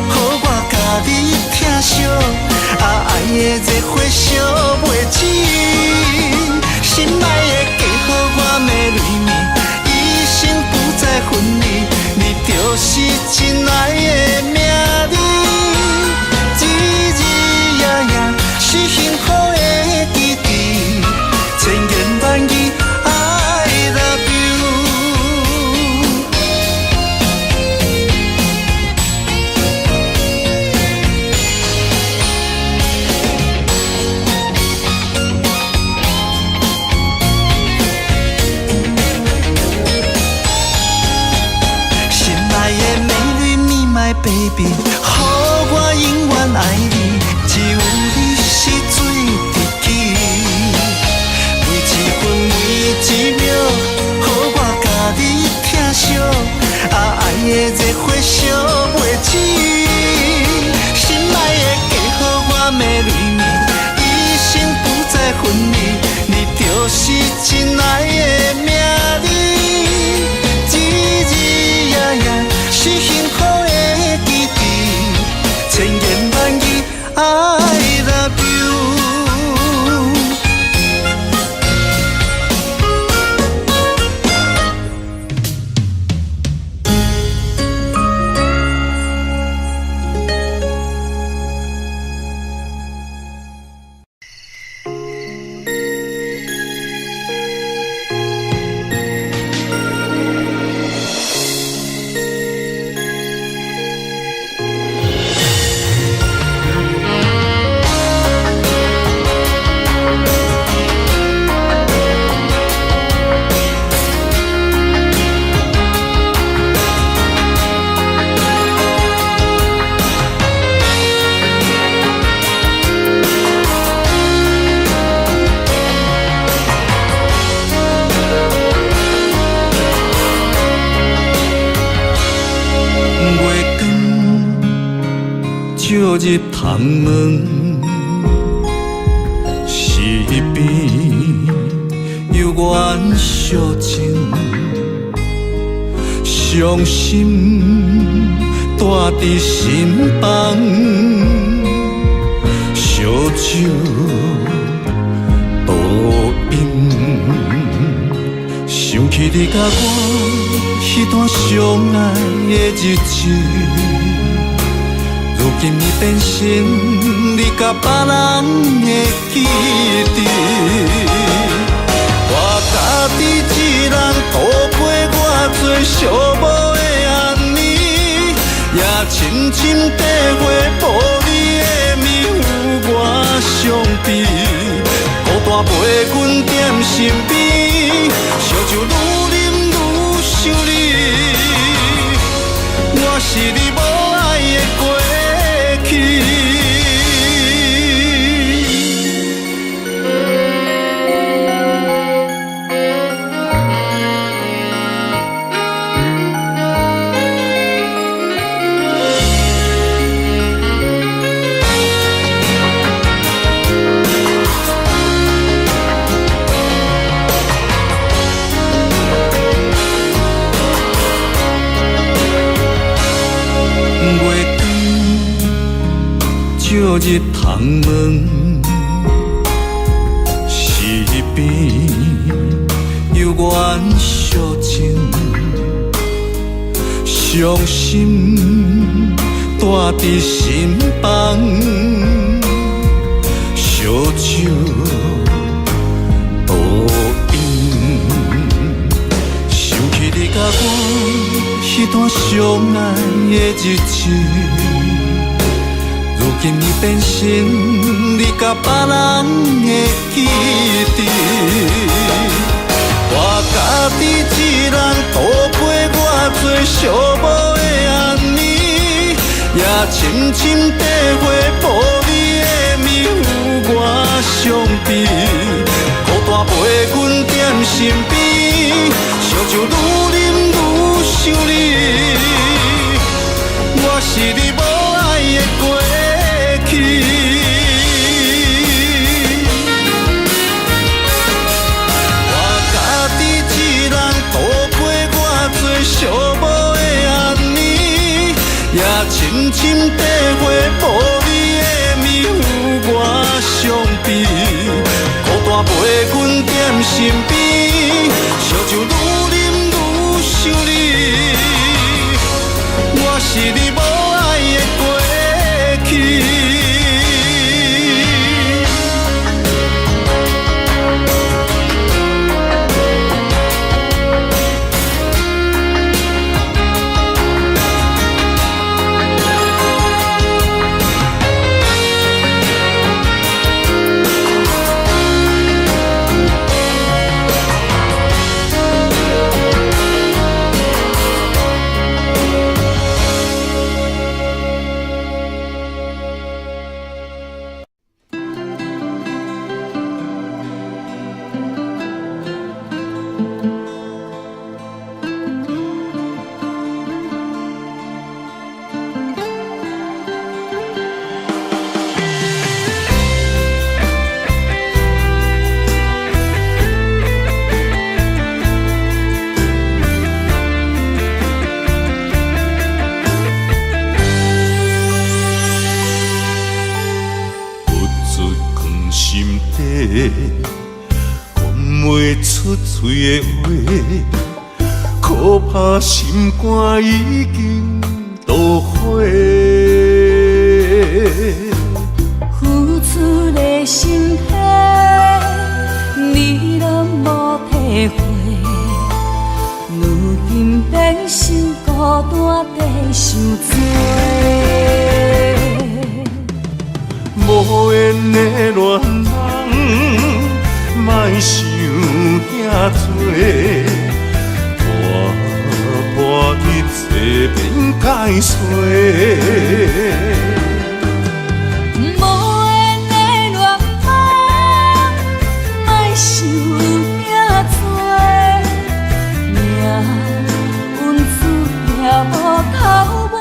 予我甲你疼惜，爱的热火烧袂止。心爱的嫁予我的蕊蜜，一生不再分离。你就是真爱的名字，日日夜夜是幸福的记忆，千言万语 I love you。baby， 予我永远爱你，只有你是最知己。每一分每一秒，予我甲你疼惜，爱的热火烧袂止。心爱的嫁予我的蕊蜜，一生不再分离。你就是真爱的名字，日日夜夜是幸福的。千言万语 I love you。 照入窗门，是边有缘相情，伤心带伫心房，烧酒倒饮，想起你甲我迄段相爱的日子。如今你变成你甲别人的记忆，我家己一人度过我最寂寞的暗暝，也深深体会无你的面有我伤悲，孤单陪阮踮身边，烧酒愈啉愈想你，我是你无爱的过去。照入窗门，是边有缘相情，伤心带伫心房，烧酒倒迄段相爱的日子，如今已变成你甲别人的记忆。我家己一人度过我最寂寞的暗暝，也深深体会无你的面有我伤悲。孤单陪阮踮身边，烧酒愈啉愈想你。我是你无爱的过去。寂寞的暗暝，也深深体会无你的面有我伤悲。孤单陪阮踮身边，烧酒愈啉愈想你。我是你无爱的过去。讲袂出嘴的话，可怕心肝已经都火。付出的心血，你拢无体会。如今变成孤单地受罪。无缘的恋人，莫想遐多，破一切变解碎。无缘的恋人，莫想遐多，命运注定无头尾。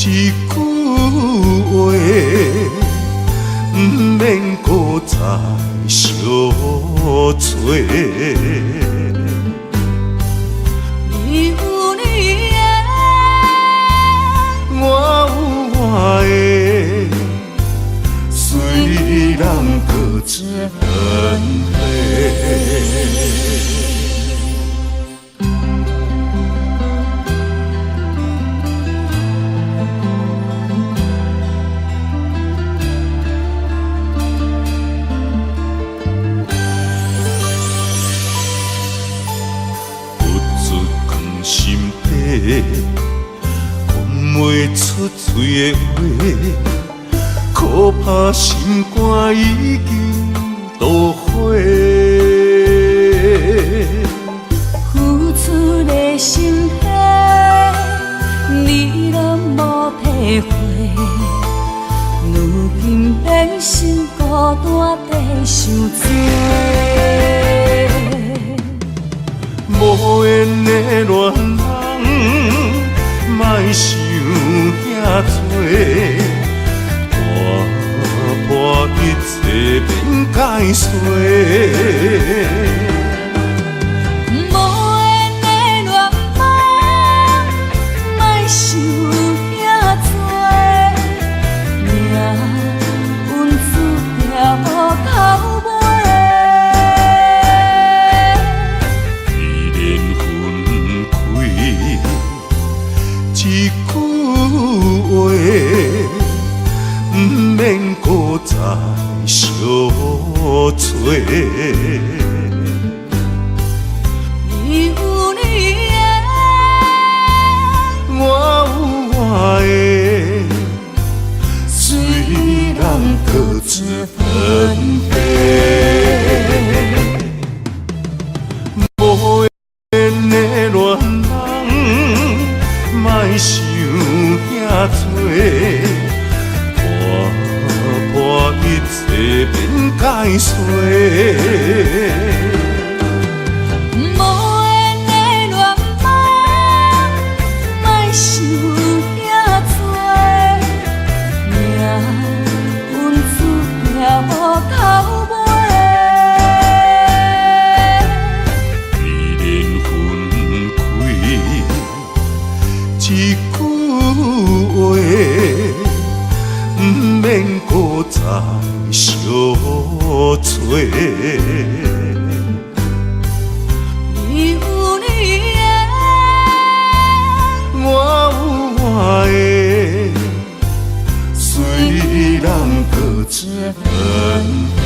一句话，不免搁再相找。你有你的，我有我的，虽然各自分开。讲袂出嘴的话，可怕心肝已经都火。付出的心血，你拢无体会。如今变成孤单地受罪。无缘的恋人，莫想遐多，破一切变解碎。无缘的恋人，莫想遐多，命运注定无头尾。一句话，不免搁再相找。恋人，莫想遐多，破一切免解释。无缘的恋梦，莫想遐多，命运注定无头尾。一人分开，一句话，不免搁再相找。你有你的，我有我的，虽然各自分开。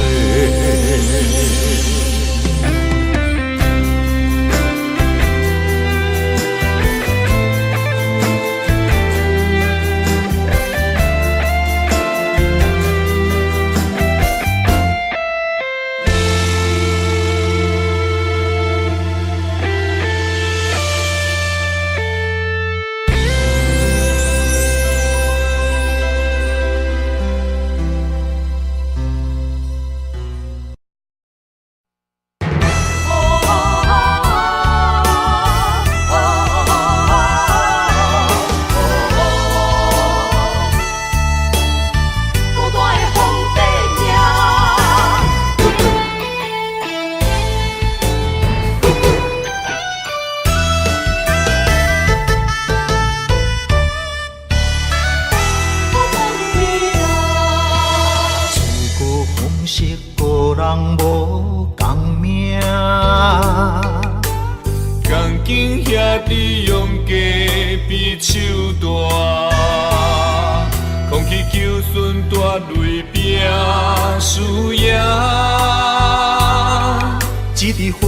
一枝花，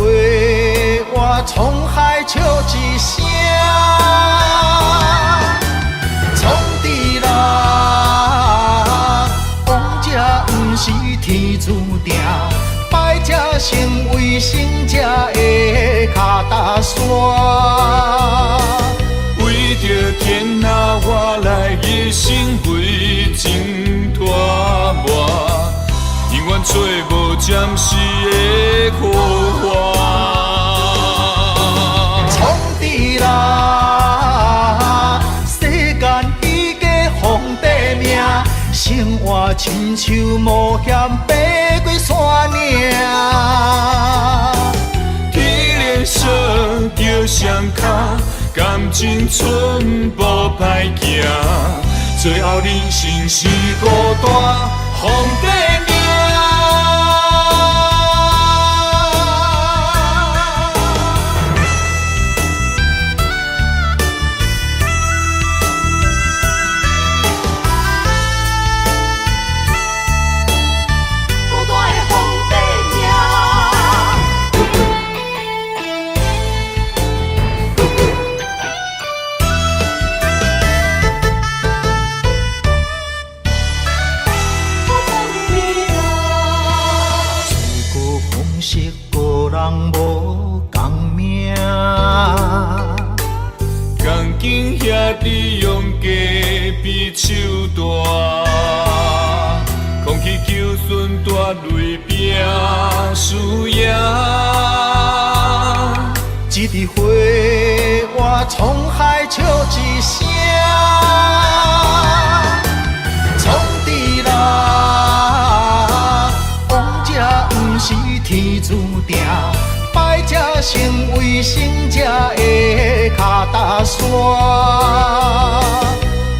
我沧海笑一声，创治人，王者不是天注定，败者成为胜者的脚踏山。为着天下，我来一生为情拖磨。永远做无暂时的苦患，创治人，世间伊个皇帝命，生活亲像冒险爬过山岭。天连锁着双脚，感情寸步歹行，最后人生是孤单皇帝命。无共命，同经兄弟用家比手大，空气求顺大泪拼输赢。一枝花，我沧海笑一声，创治人，王者不是天注定。败者成为胜者的脚踏山，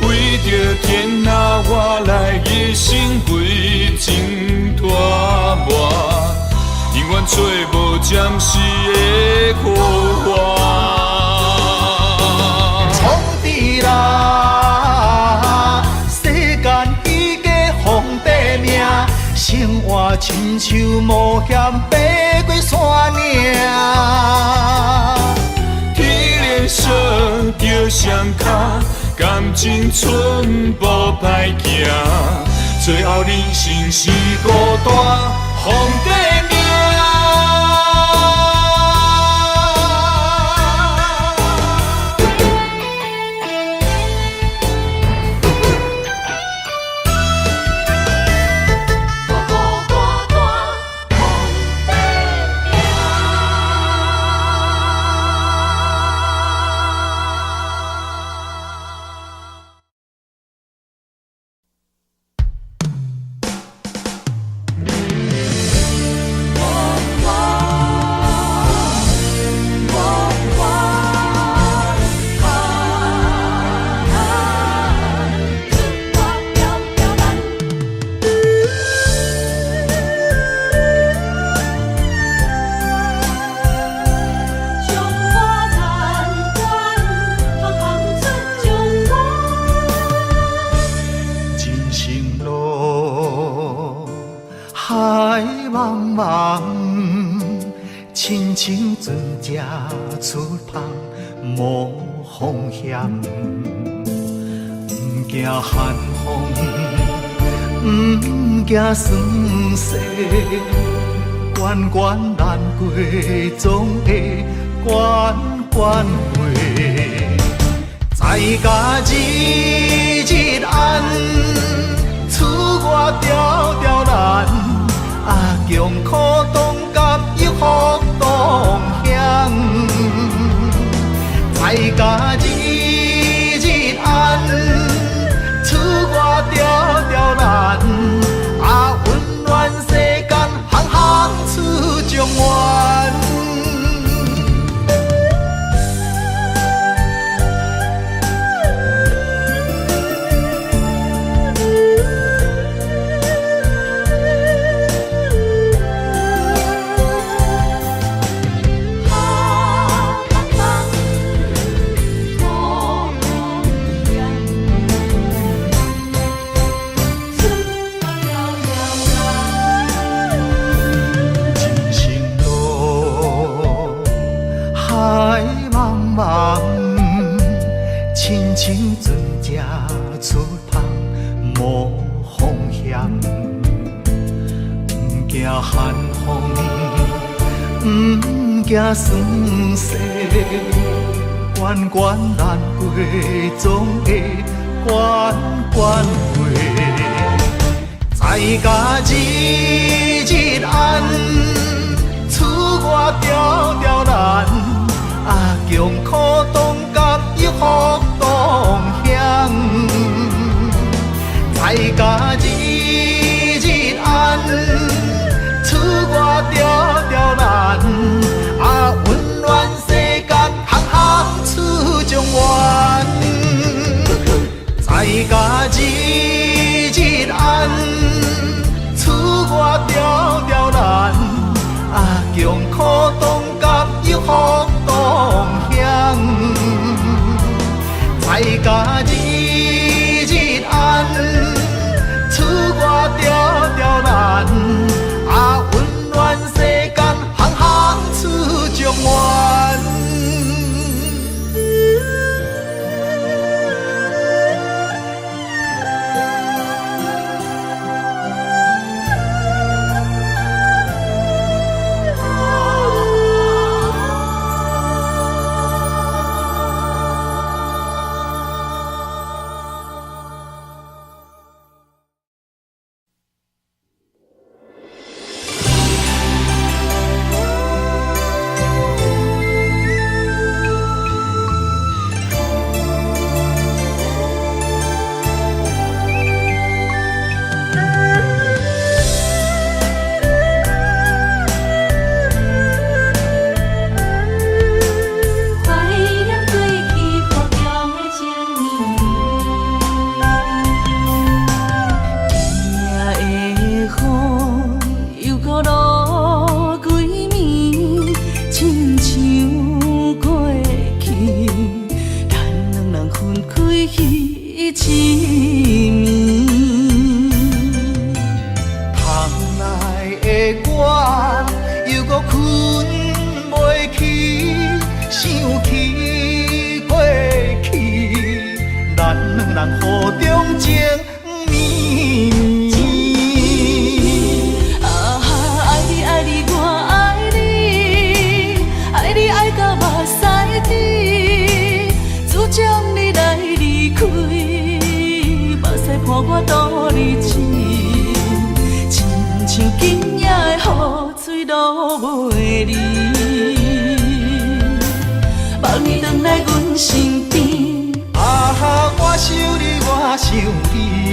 为着天下，我来一生为情拖磨，永远做无暂时的苦患。创治人，世间伊个皇帝命，生活亲像冒险爬过山岭。天连锁着双脚，感情寸步歹行，最后人生是孤单皇帝命。出芳，无风险，不惊寒风，不惊酸涩，关关难过，总会关关过。在家日日安，厝外条条难，强苦当甘又福当享。在家日日安，厝外条条难，温暖世间行行出状元。亲像船只出芳，无风险，不惊寒风，不惊酸涩，关关难过，总会关关过。在家日日安，厝外条条难，强苦当甘又福当享。在家日日安，厝外条条难，温暖世间行行出状元。在家日日安，厝外条条难，强苦当甘又福当享。在家日日安，厝外条条难，温暖世间行行出状元。我想你，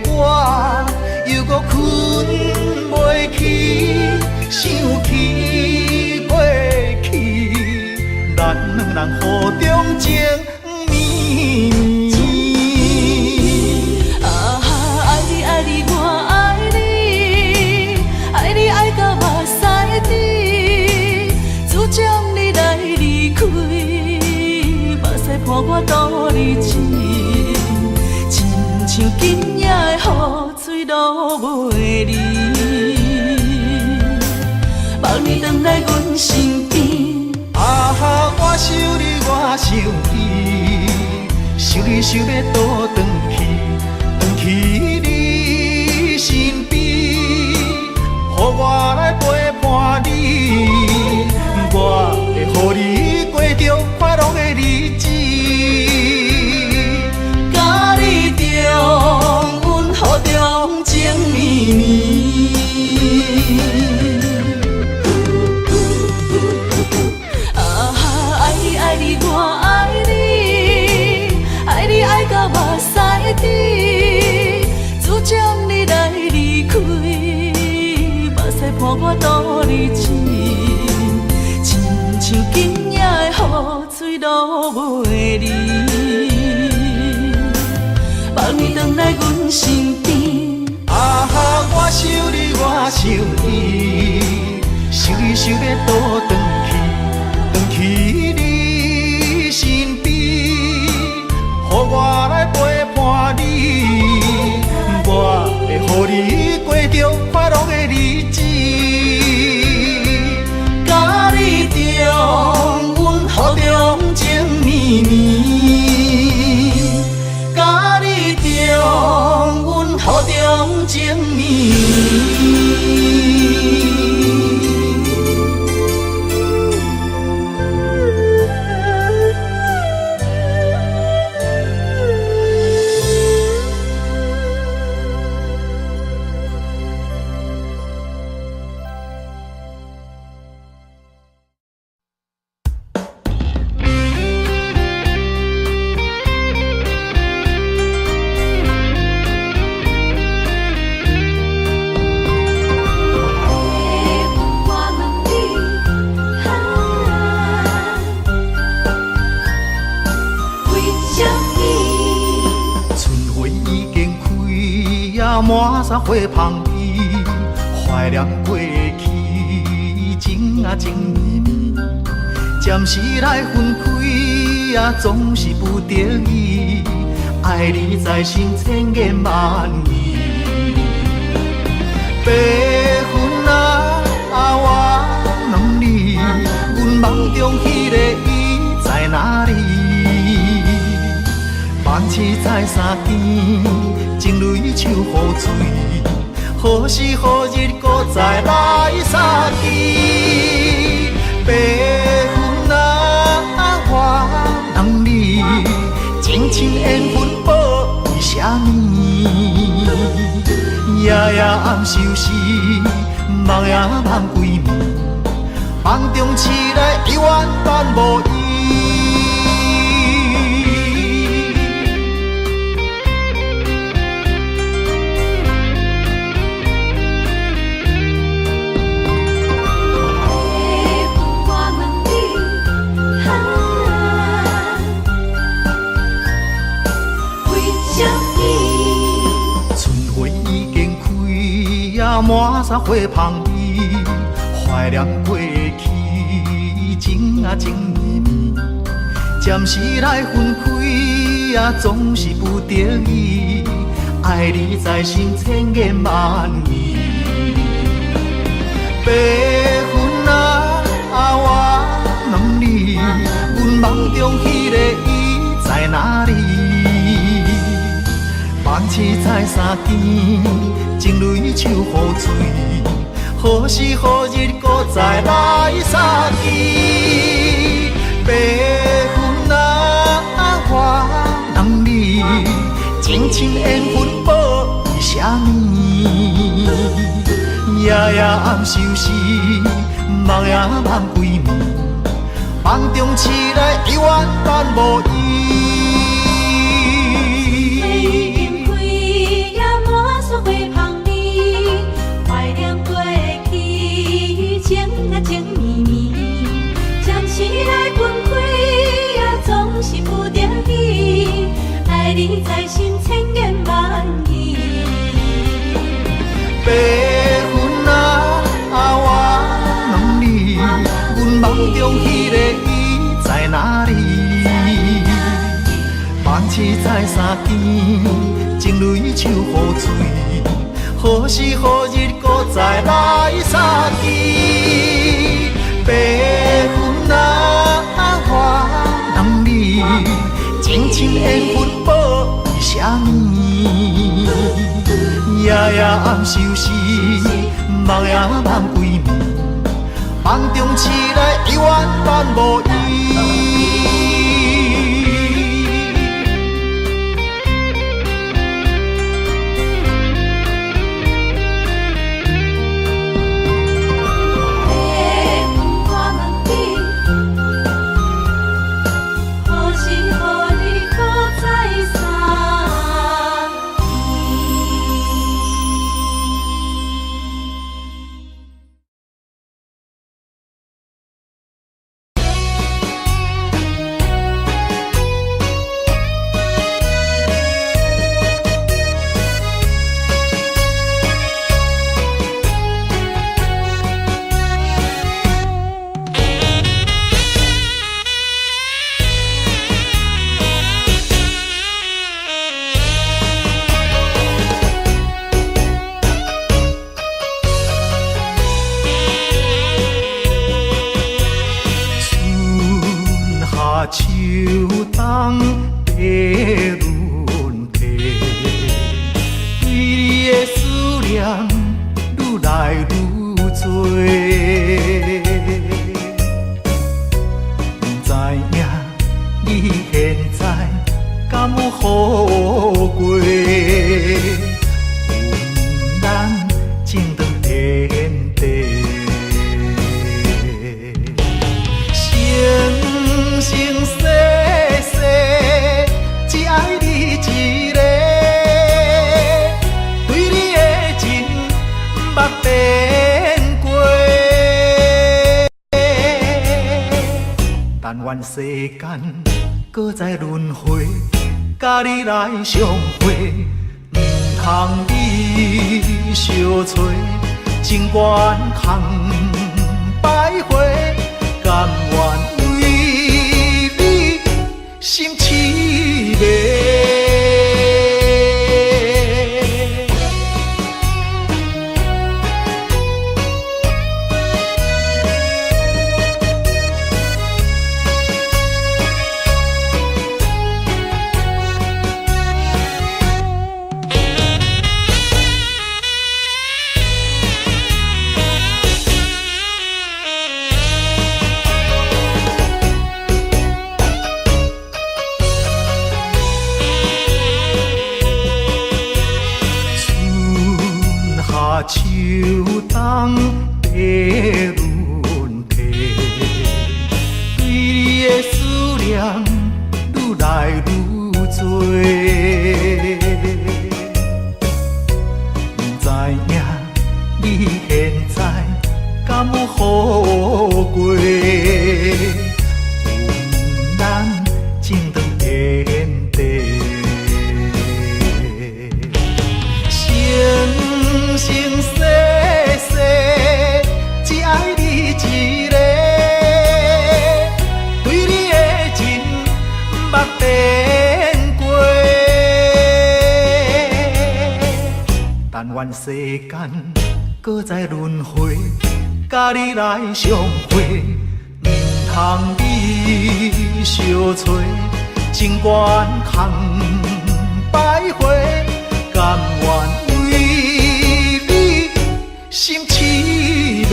我，又搁困袂去，想起过去，咱两人互中情绵绵。啊，爱你爱你我爱你，爱你爱到目屎滴，只将你来离开，目屎伴我度日子。像今夜的雨水落袂离，望你回来阮身边。啊哈，我想你，我想伊，想你想要倒转去，转去你身边，互我来陪伴你，我会予你过着快乐的日子。阮好中情绵绵，啊，爱你爱你我爱你，爱你爱到目屎滴，只将你来离开，目屎伴我度日子，亲像今夜的雨水落袂离。望你回来阮身边。啊哈，我想你，我想伊，想你想要倒转去，转去你身边，互我来陪伴你，我会予你过着快乐的日子。甲你中，阮好中情绵绵。阮好中情绵绵。满山花香味，怀念过去，情啊情绵绵。暂时来分开，总是不得已。爱你在心千言万语。白云啊，我问你，阮梦中迄个伊在哪里？梦醒在山间，情泪像雨水，何时何日搁再来相见？白云啊，我问你，情深缘分报为什么？夜夜暗相思，梦也梦几暝，梦中醒来永远等无伊。满山花香味，怀念过去，情啊情绵绵。暂时来分开，总是不得已。爱你在心千言万语。白云啊，我问你，阮梦中迄个伊在哪里？梦醒在山间，情泪像雨水，何时何日搁再来相见？白云啊，我问你，情深缘分报为什么？夜夜暗相思，梦也梦几暝，梦中醒来永远等无伊。来相见，情泪手雨水，何时何日搁再来相见？白云啊，我人你，情深缘分保为啥物？夜夜暗相思，梦也梦归暝，梦中醒来永远等无伊。秋冬的轮替，对你的思念愈来愈多。不知影你现在敢有好过？阮咱情长天地。生生世世只爱你一个，对你的情捌变过。但愿世间搁再轮回，甲你来相会，唔通你相找，情缘空徘徊，甘愿。心凄迷。秋冬的轮替，对你的思念愈来愈多。不知影你现在敢有好过？阮咱情长天地。生生世世只爱你一个，对你的情捌变过。但愿世间搁再轮回，甲你来相会，唔通你相找，情缘空徘徊，甘愿。心凄迷。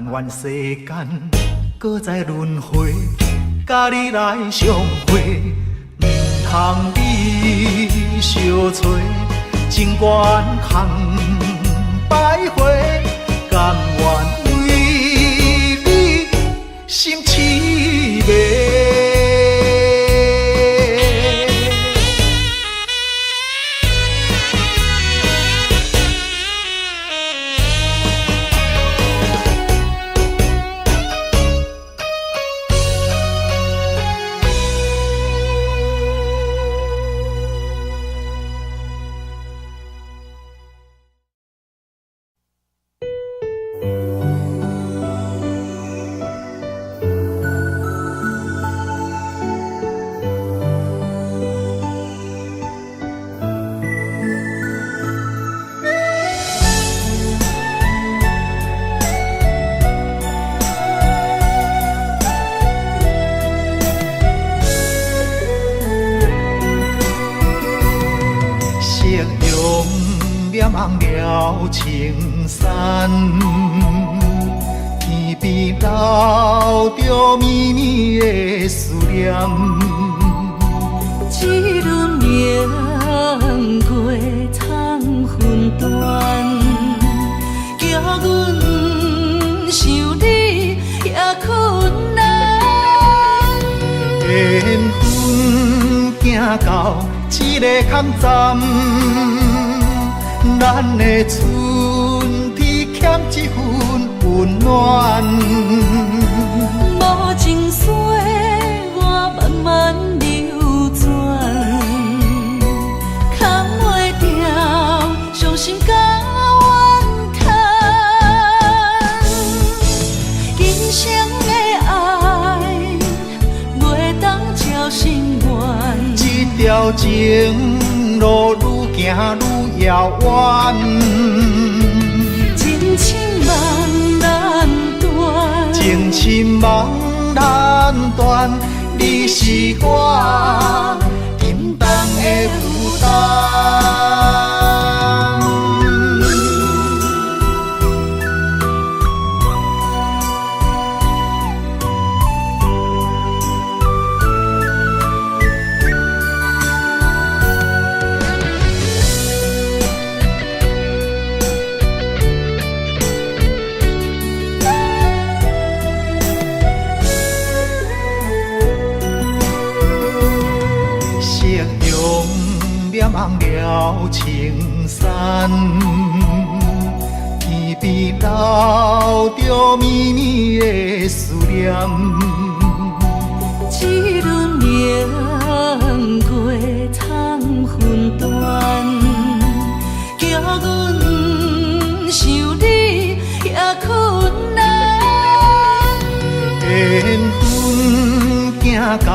愿世间搁再轮回，甲你来相会，唔通你相找，情愿空徘徊，甘愿为你心痴迷。望了青山，天边留着绵绵的思念。一轮明月藏魂断，叫阮想你也困难。缘分行到一个坎站。咱的春天欠一份温暖，无情水我慢慢流转，扛袂掉伤心甲怨叹。今生的爱袂当照心愿，这条情路愈行愈遥远，情深梦难断，情深梦难断，你是我沉重的负担。望了青山，天边留着绵绵的思念。一轮明月藏魂断，叫阮想你也困难。缘分行到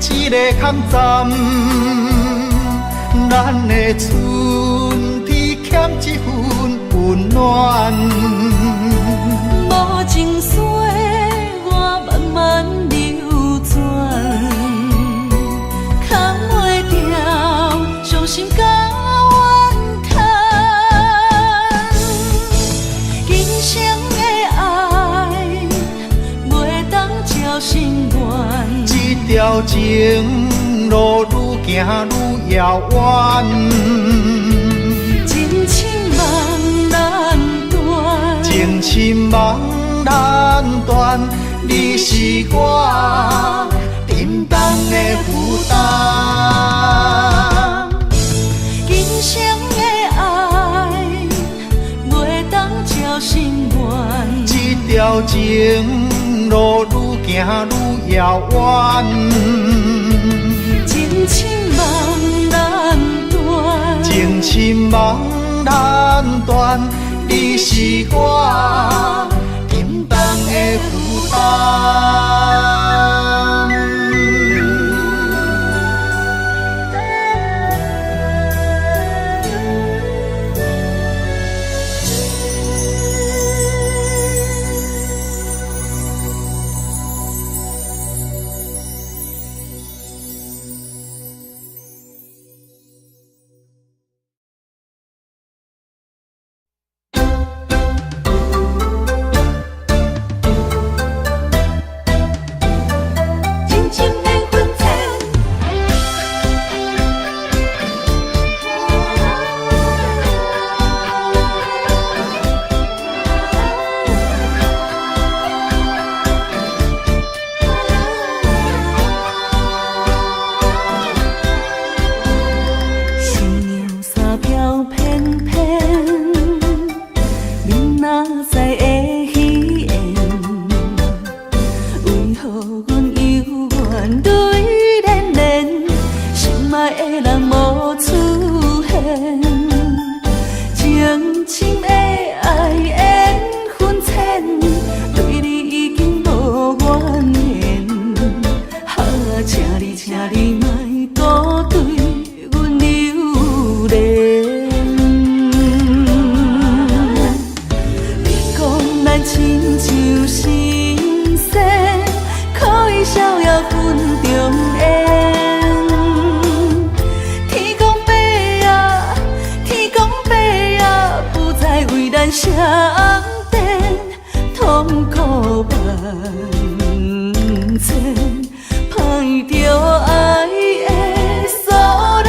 一个坎站。咱的春天欠一份温暖，无情水我慢慢流转，扛袂掉伤心甲怨叹。今生的爱袂当照心愿，这条情路愈行愈遥远，情深梦难断，情深梦难断，你是我沉重的负担。今生的爱袂当照心愿，这条情路愈行愈遥远。情深梦难断，情深梦难断，你是我沉重的负担。的人无出现，情深的爱缘分浅，对你已经无怨言。请你莫搁对阮留恋。你讲咱亲像神仙，可以逍遥分中缘。天公伯啊，天公伯啊，不再为咱相电，痛苦万千。歹着爱的锁链，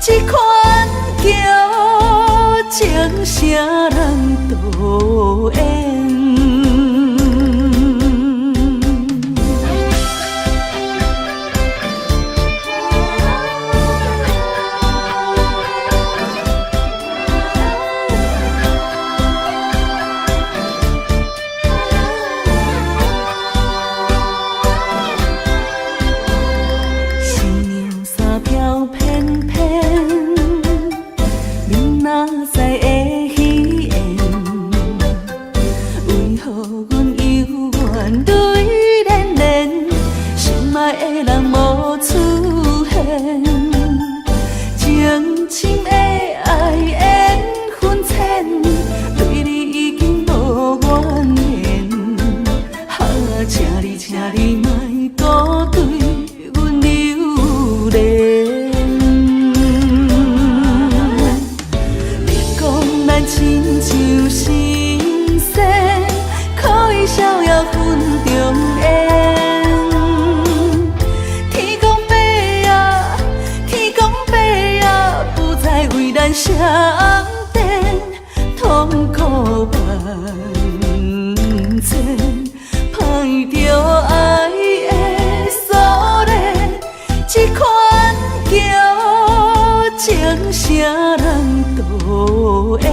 这款叫情啥人导演？相电痛苦万千，歹着爱的锁链，这款叫情啥人导演？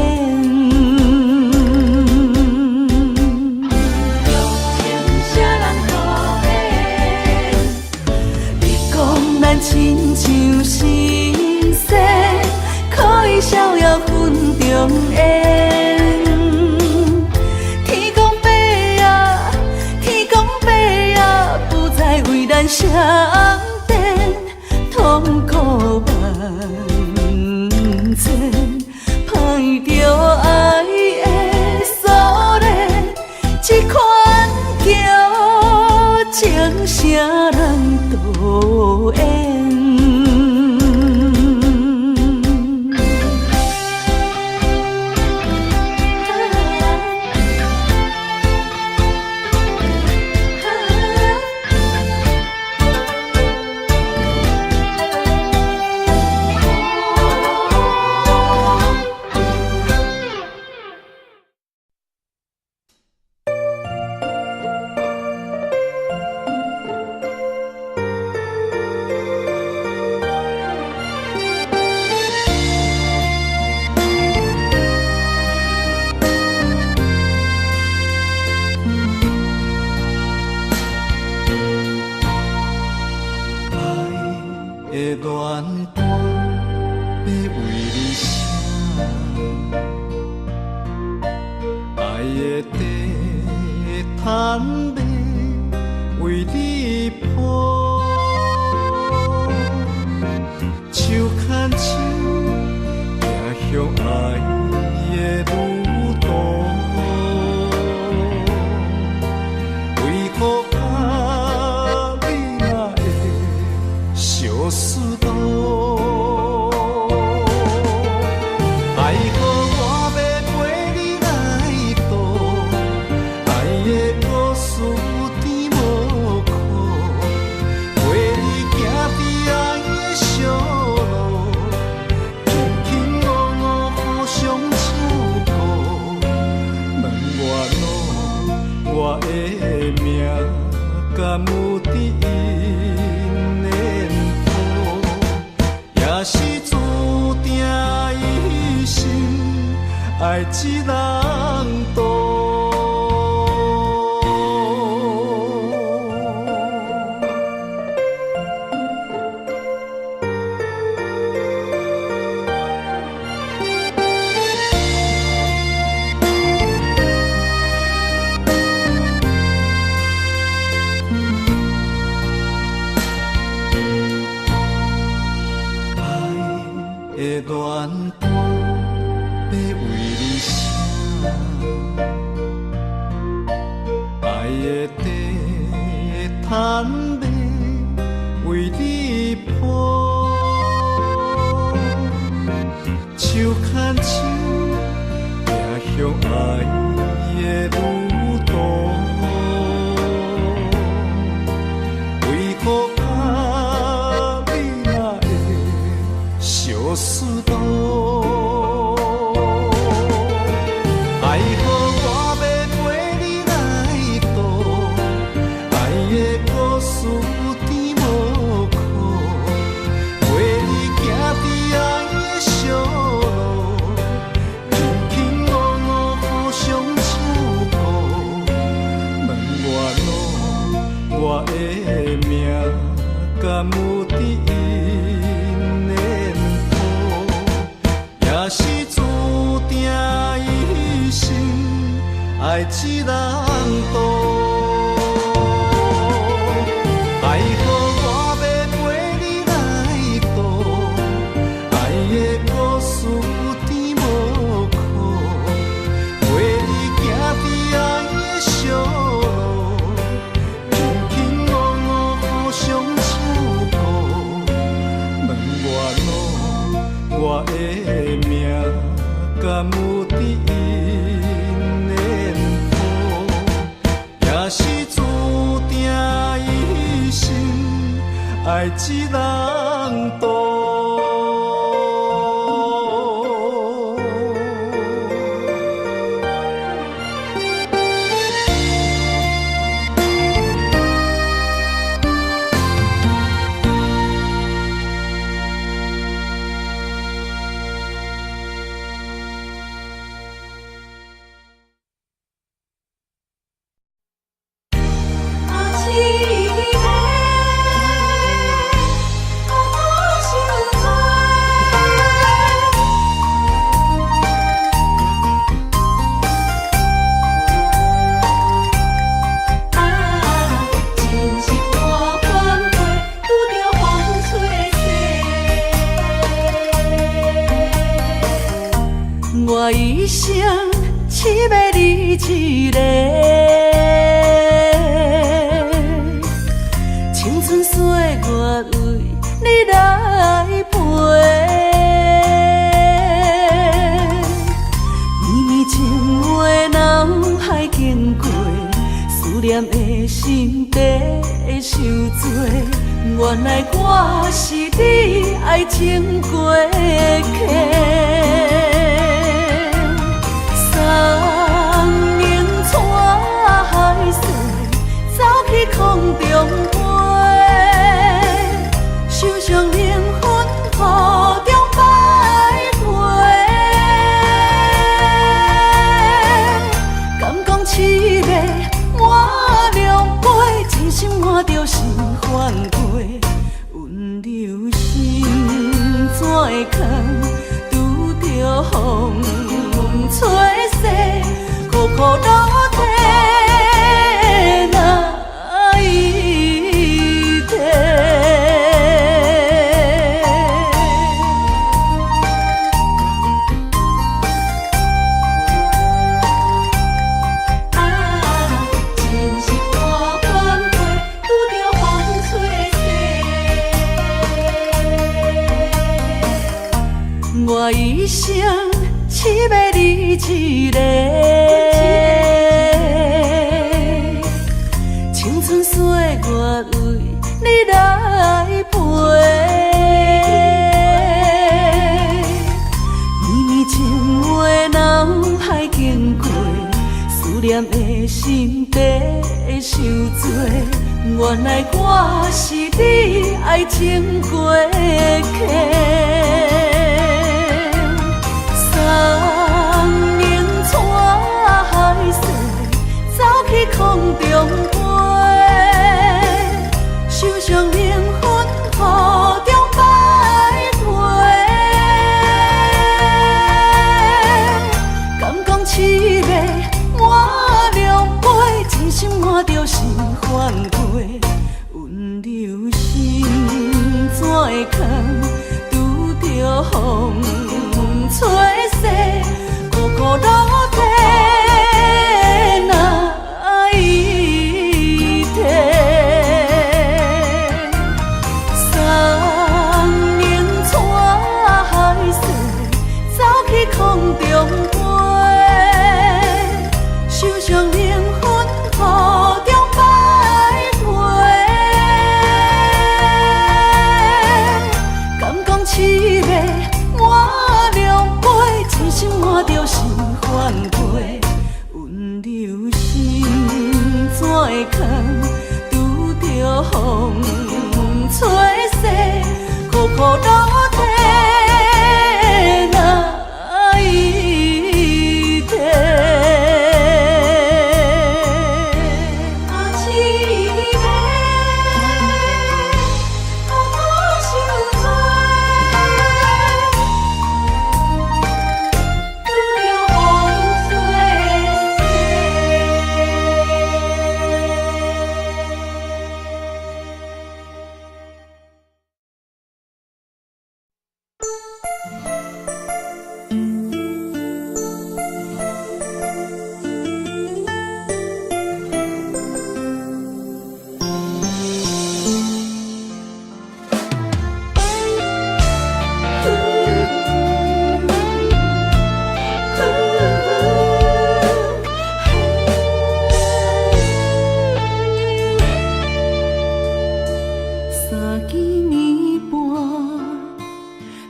亲像神仙，可以逍遥分中缘。天公伯啊，天公伯啊，不再为咱相电，痛苦万千。歹着爱的锁链，这款叫情啥人导演？的恋伴，要为你写爱的地毯，要为你铺，手牵手行向爱的路途，为何啊你若会相思多？爱好我要陪你来渡，爱的故事有甜无苦，陪你行伫爱的小路，轻轻落落互相照顾。问我路，我的命敢有伫因的谱，也是注定一生爱一人渡。爱好我要陪你来渡，爱的故事有甜无苦，陪你行伫爱的小路，轻轻落落互相照顾。问我路，我的命敢有伫因的谱，也是注定一生爱一人渡。我一生只要你一个，青春岁月为你来陪。绵绵情话脑海经过，思念的心底受罪。原来我是你爱情过客。送迎带海水，走去空中飞，受伤灵魂雨中徘徊。敢讲凄迷满两杯，真心换着心翻过，温柔心怎会空，拄着风吹逝，苦苦落体哪一天？真是半款过，拄着风吹逝。我一生只要你一个，青春岁月为你来陪。绵绵情话脑海经过，思念的心底受罪。原来我是你爱情过客。送迎带海水，走去空中飞，受伤灵魂雨中徘徊。敢讲凄迷满两杯，真心换着心翻过，温柔心怎会空？风吹逝，苦苦落地哪一天？三年带海誓，走去空中飞，受伤灵魂雨中徘徊。敢讲凄美满两杯，真心满着是反悔。温柔心怎会空，拄着风吹逝，苦苦落地哪一天？啊，凄美，啊，受罪，拄着风吹三更暝半，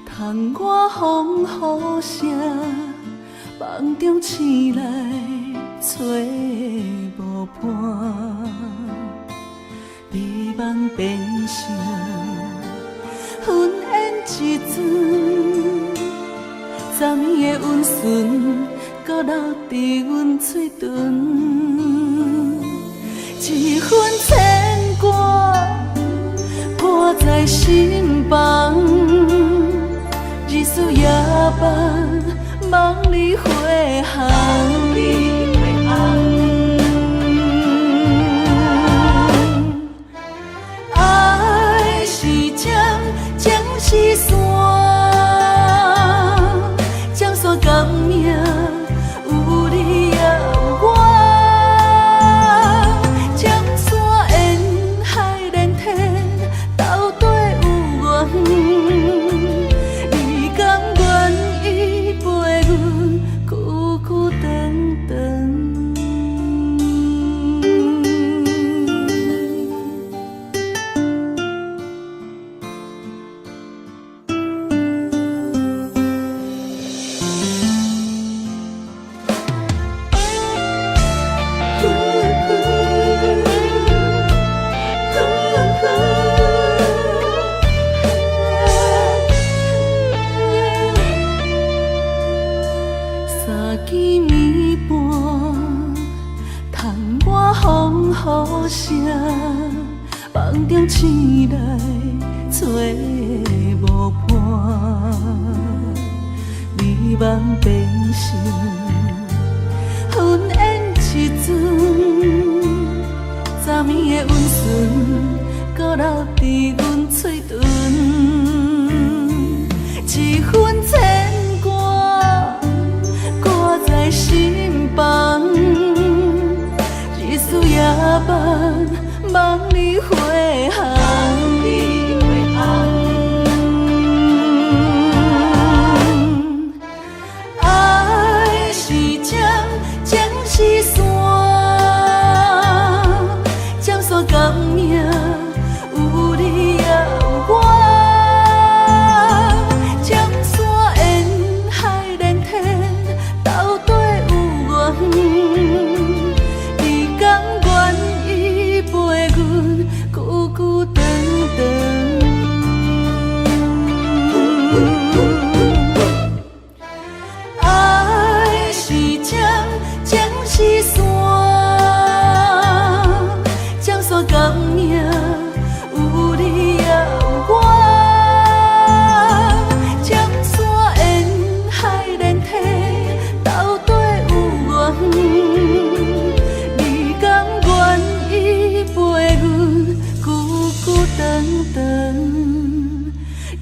窗外风雨声，梦中醒来找无伴，美梦变成昏烟一阵，昨暝的温顺，搁留伫阮嘴唇，一份牵挂。挂在心房，日思夜梦，梦里回航。爱是针，情是线，江山革命有你也有我。你甘愿意陪阮久久长长？三更暝半，窗外风雨声，梦中醒来找无伴，美梦变成昏烟一阵，昨暝的温顺，搁留伫阮嘴唇，一份牵挂。挂在心房，日思夜梦，梦里回航。爱是针，情是线，江山革命有你也有我。你甘愿意陪阮久久长长？爱是针，情是线，江山革命有你也有我。江山沿海连体，斗底有缘。你甘愿意陪阮久久长长？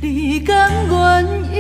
你甘愿意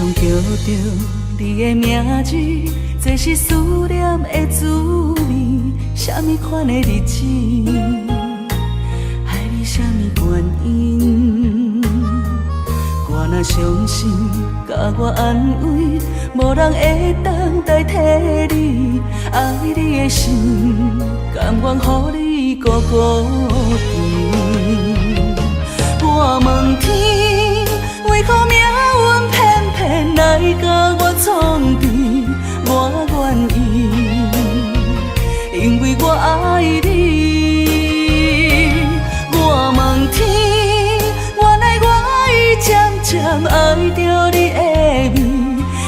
常叫着你的名字，这是思念的滋味。什么款的日子，爱你什么原因？我若伤心，甲我安慰，无人会当代替你。爱你的心，甘愿予你孤孤甜。我问天，为何命运偏偏来甲我创治？我愿意，因为我爱你。我问天，原来我已渐渐爱着你的美，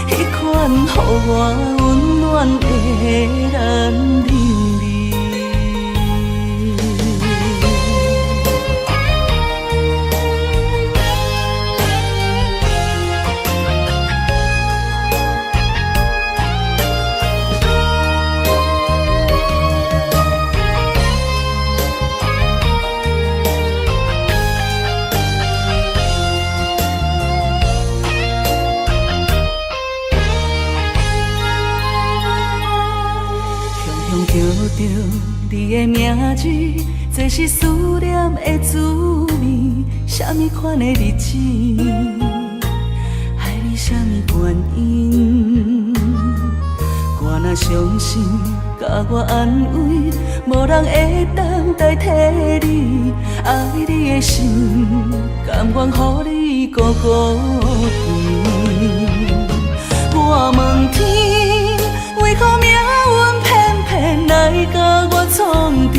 迄款予我温暖的男人。叫着你的名字，这是思念的滋味。什么款的日子，爱你什么原因？我若伤心，甲我安慰，无人会当代替你。爱你的心，甘愿予你孤孤甜。我问天，为何命运偏偏来甲我创治？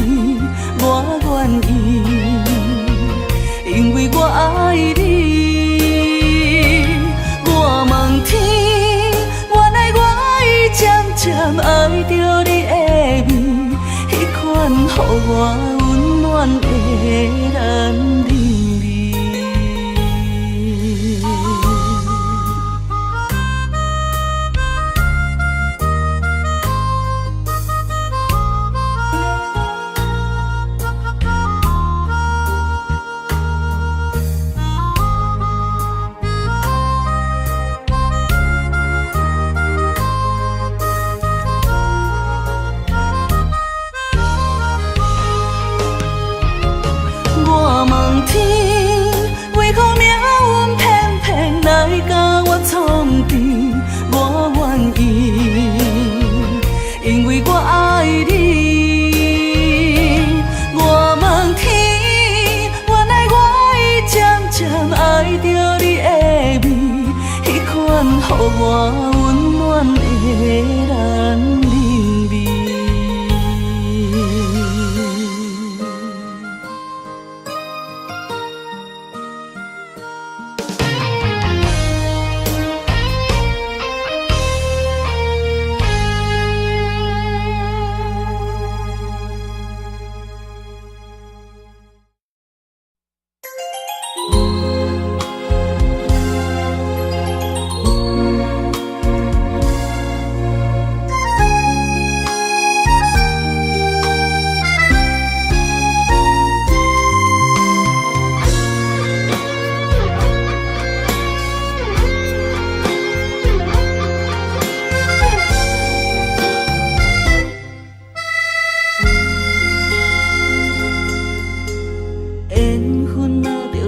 我愿意，因为我爱你。我问天，原来我已渐渐爱着你的美，迄款予我温暖的男人。予我温暖的男人味。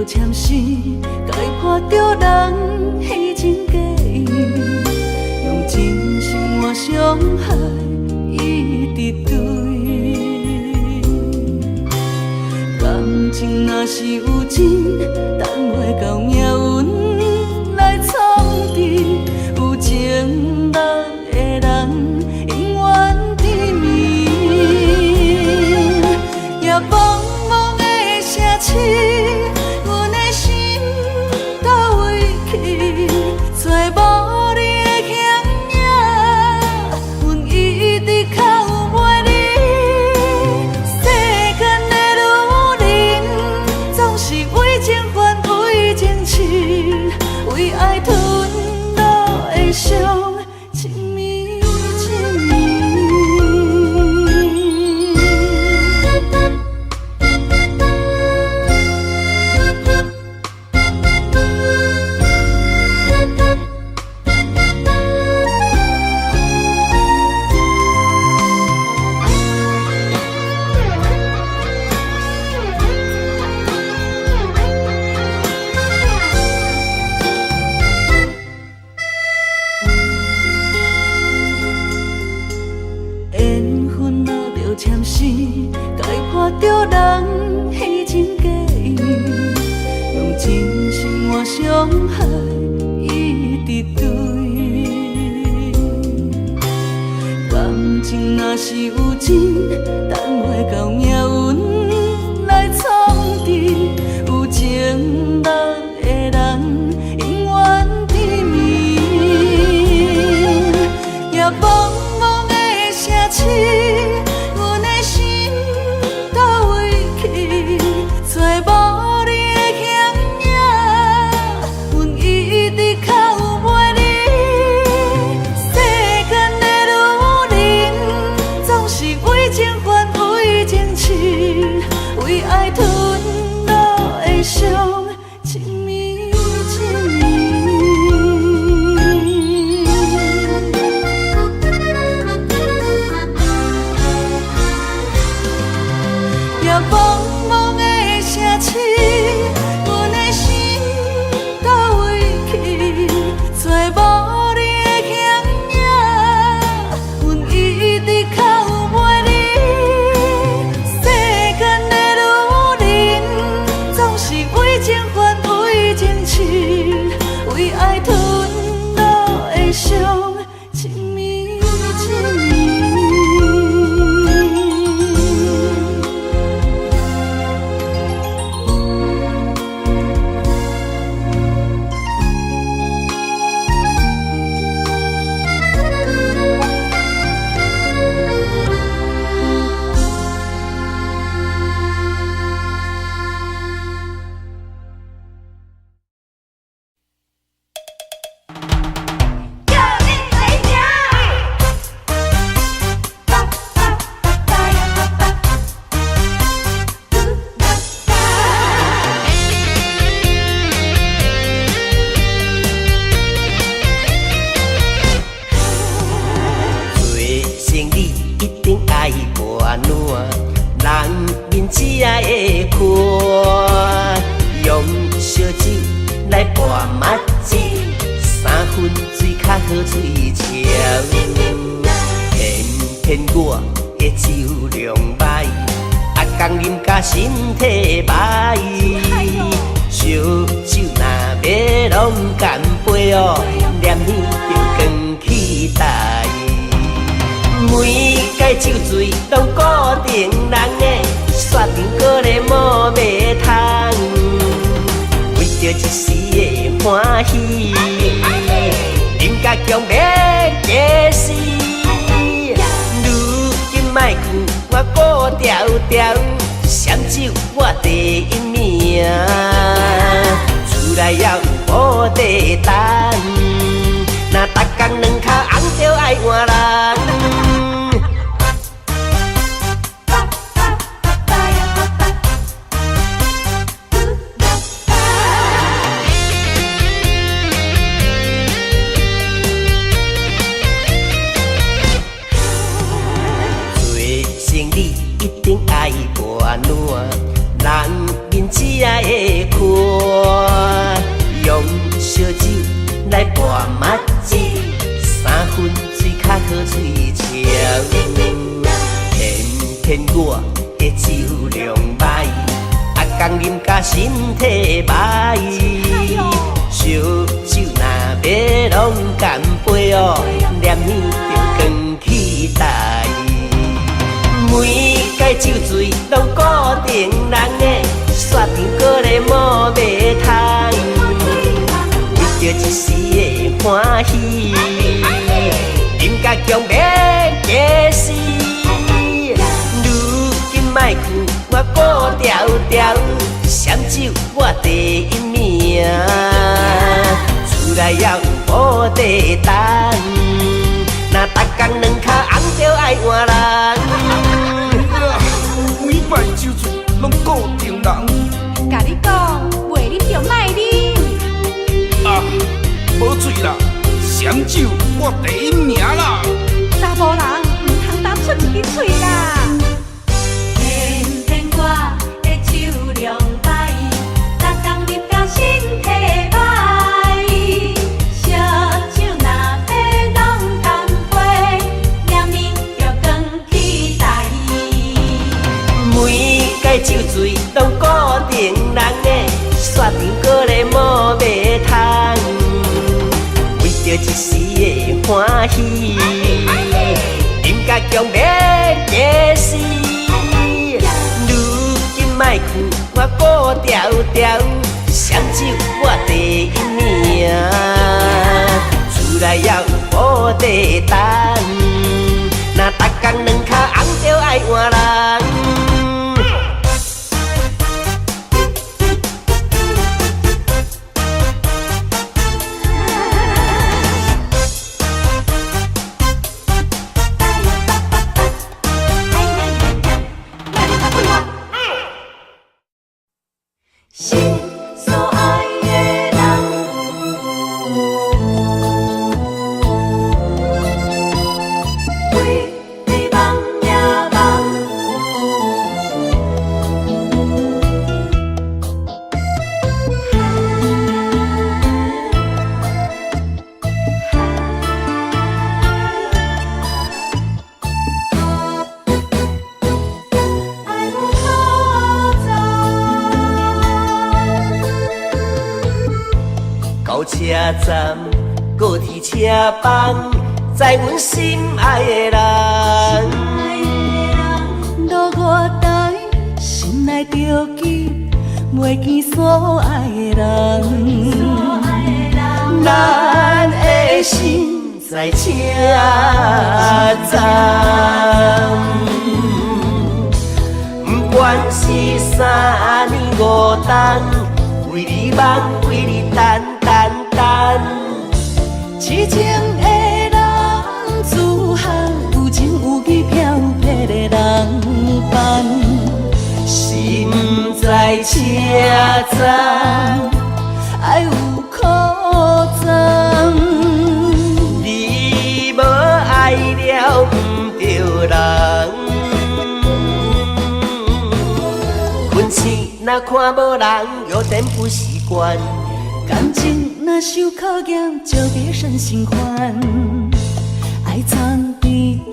签诗，解破着人虚情假意，用真心换伤害，一直对。感情若是有情，等袂到命运来创治，有情人的人永远甜蜜，也茫茫的城市。情伤害一直对。感情若是有情，等袂到命运来创治。有情人的人，永远甜蜜。夜茫茫的城市，阮的心到位去，找无你的乡野，阮一直靠袂你。世间的女人，总是为情还为情痴，为爱吞落的伤，情迷情迷。夜茫茫的城市，阮的心到位去，找无你的乡野，阮一直靠袂你。世间的女人，总是为情还为情痴，为爱吞落的伤，情迷情迷。做生理一定爱博暖，人面只爱会看，用烧酒来拌麻糬，3分水较好水潮。偏我的酒量歹，啊讲啉甲身体歹。烧酒若要拢干杯哦，念念着光起台。每届酒醉拢固定人的，煞定搁咧无卖通，为着一时的欢喜，啉甲强要假死。如今莫劝我顾条条，闪酒我第一名，厝内还有无地等，若逐工两脚红着爱换人。生理一定爱博暖，人面只爱会看，用烧酒来拌麻糬，3分水较好水潮。偏我的酒量歹，啊讲啉甲身体歹。烧酒若要拢干杯哦，念念着光起台。每届酒醉拢固定人的，煞定搁咧无卖通，为着一时的欢喜，啉甲强要假死。如今莫劝我顾条条，闪酒我第一名，厝内还有无地等，若逐工两脚红着爱换人。每摆酒醉拢固定人，甲你讲，袂啉就莫啉。啊，无醉啦，闪酒我第一名啦。查甫人唔通答出一支嘴啦。偏我的酒量歹，逐工啉甲身体歹。烧酒若要拢干杯，念念着光起台。每届酒醉拢固定人的，煞定搁咧无卖通，着一时的欢喜，林甲强要假死。如今莫劝我步调调，双手我第一名，厝内也有保地等，若逐工两脚红着爱换人。心所爱的人，为你梦也梦。爱有可到车站，高铁车房，载阮心爱的人。路外台，心内着记，袂见所爱的人。咱的心在车站，不管是三年五冬，为你梦，为你等。痴情的人，自汉有情有义飘撇的人伴，心在车站，爱有苦赞。你无爱了不着人，困醒若看无人，有点不习惯。感情若受考验，就别生心烦。爱藏在甜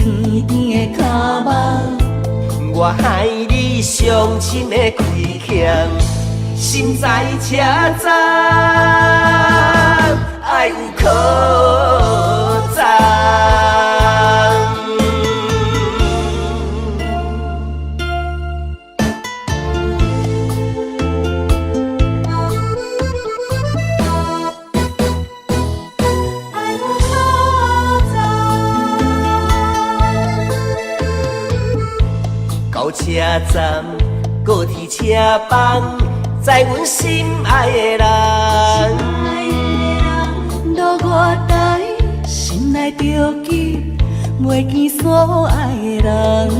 甜的脚目，我害你伤心的亏欠，心在车站，爱有可赞。到车站，高铁车房，载阮心爱的人。路外台，心内着记，袂见所爱的人。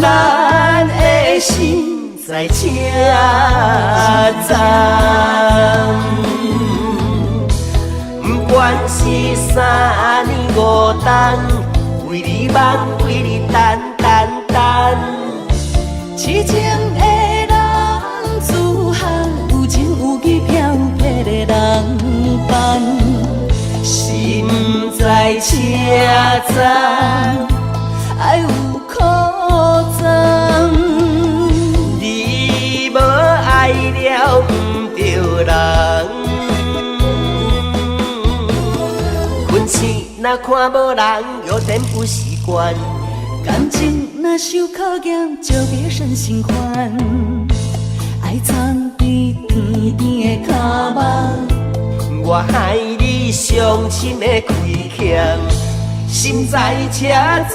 咱的心在车站，不管是三年五冬，为你梦，为你等。痴情的人，自汉有情有义飘撇的人伴，心在车站，爱有苦赞。你无爱了不着人，困醒若看无人，有点不习惯。感情若受考验，就别生心烦。爱藏在甜甜的脚目，我害你伤心的亏欠，心在车站，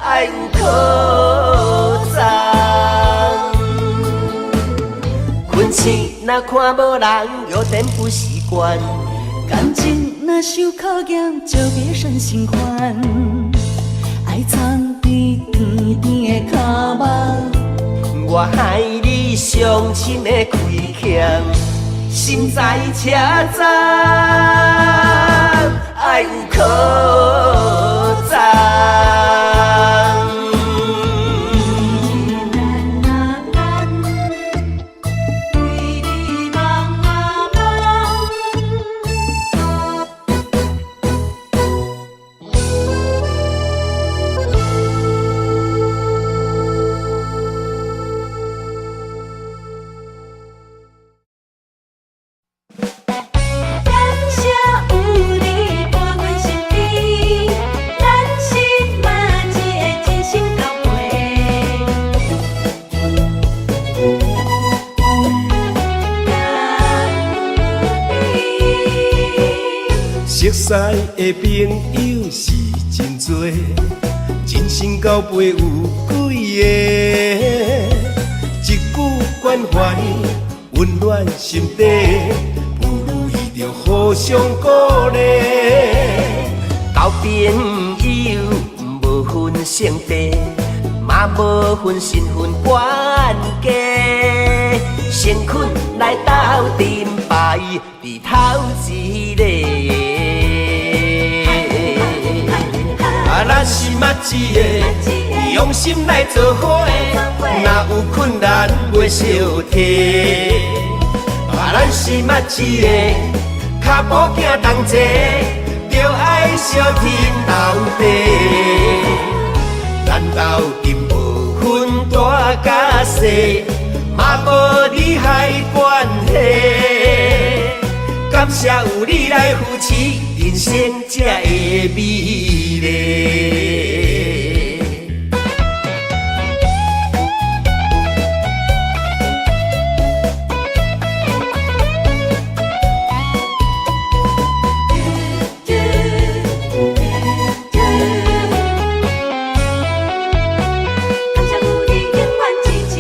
爱有可赞。困醒若看无人，有点不习惯。感情若受考验，就别生心烦。爱藏在甜甜的脚目，我害你伤心的亏欠，心在车站，爱有可赞。熟悉的朋友是真多，真心交陪有几个？一句关怀温暖心底，不如意着互相鼓励。交朋友无分性地，嘛无分身份关系，成群来斗阵牌，伫头一个。咱是嘛一个，用心来做伙，若有困难袂小提。咱是嘛一个，脚步行同齐，着爱相挺斗地。咱斗阵无分大甲细，嘛无利害关系。感谢有你来扶持，人生才会美丽。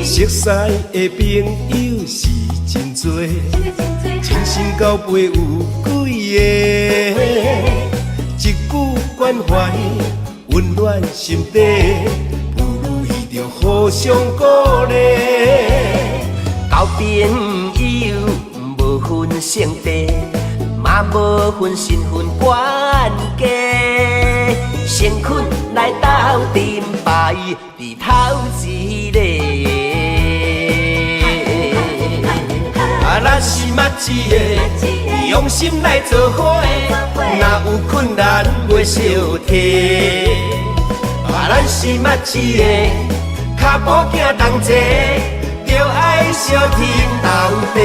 熟悉的朋友是真多，真心交陪有几个？一句关怀温暖心底，不如意着互相鼓励。交朋友无分性地，嘛无分身份关系，成群来斗阵牌，伫头一个。咱是嘛一个，用心来做伙，若有困难袂小提。咱是嘛一个，脚步行同齐，着爱相挺斗地。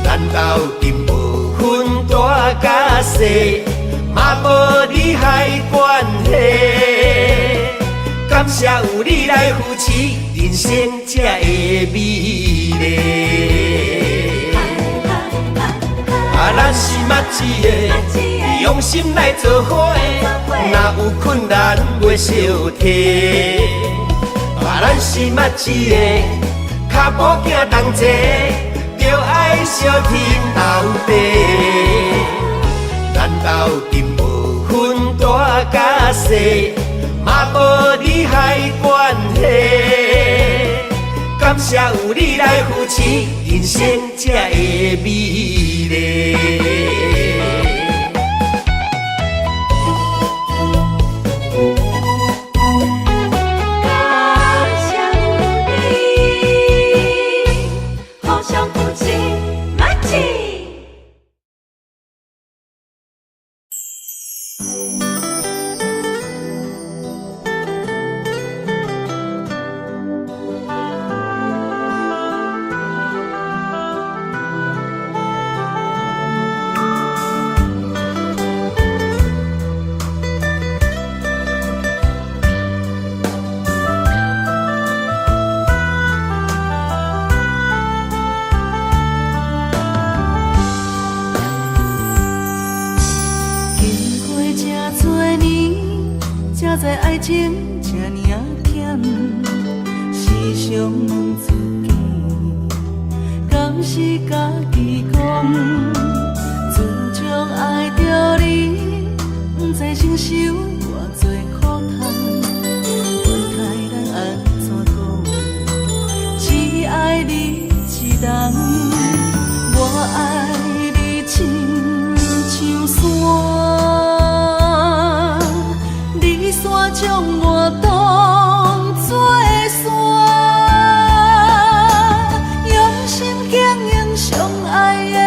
咱斗阵无分大甲细，嘛无利害关系。感谢有你来扶持，人生才会美丽。咱是嘛一个，用心来做伙，若有困难袂小提。咱是嘛一个，脚步行同齐，着爱相挺斗地。咱斗阵无分大甲细，嘛无利害关系。感谢有你来扶持，人生才会美丽。用心经营相爱的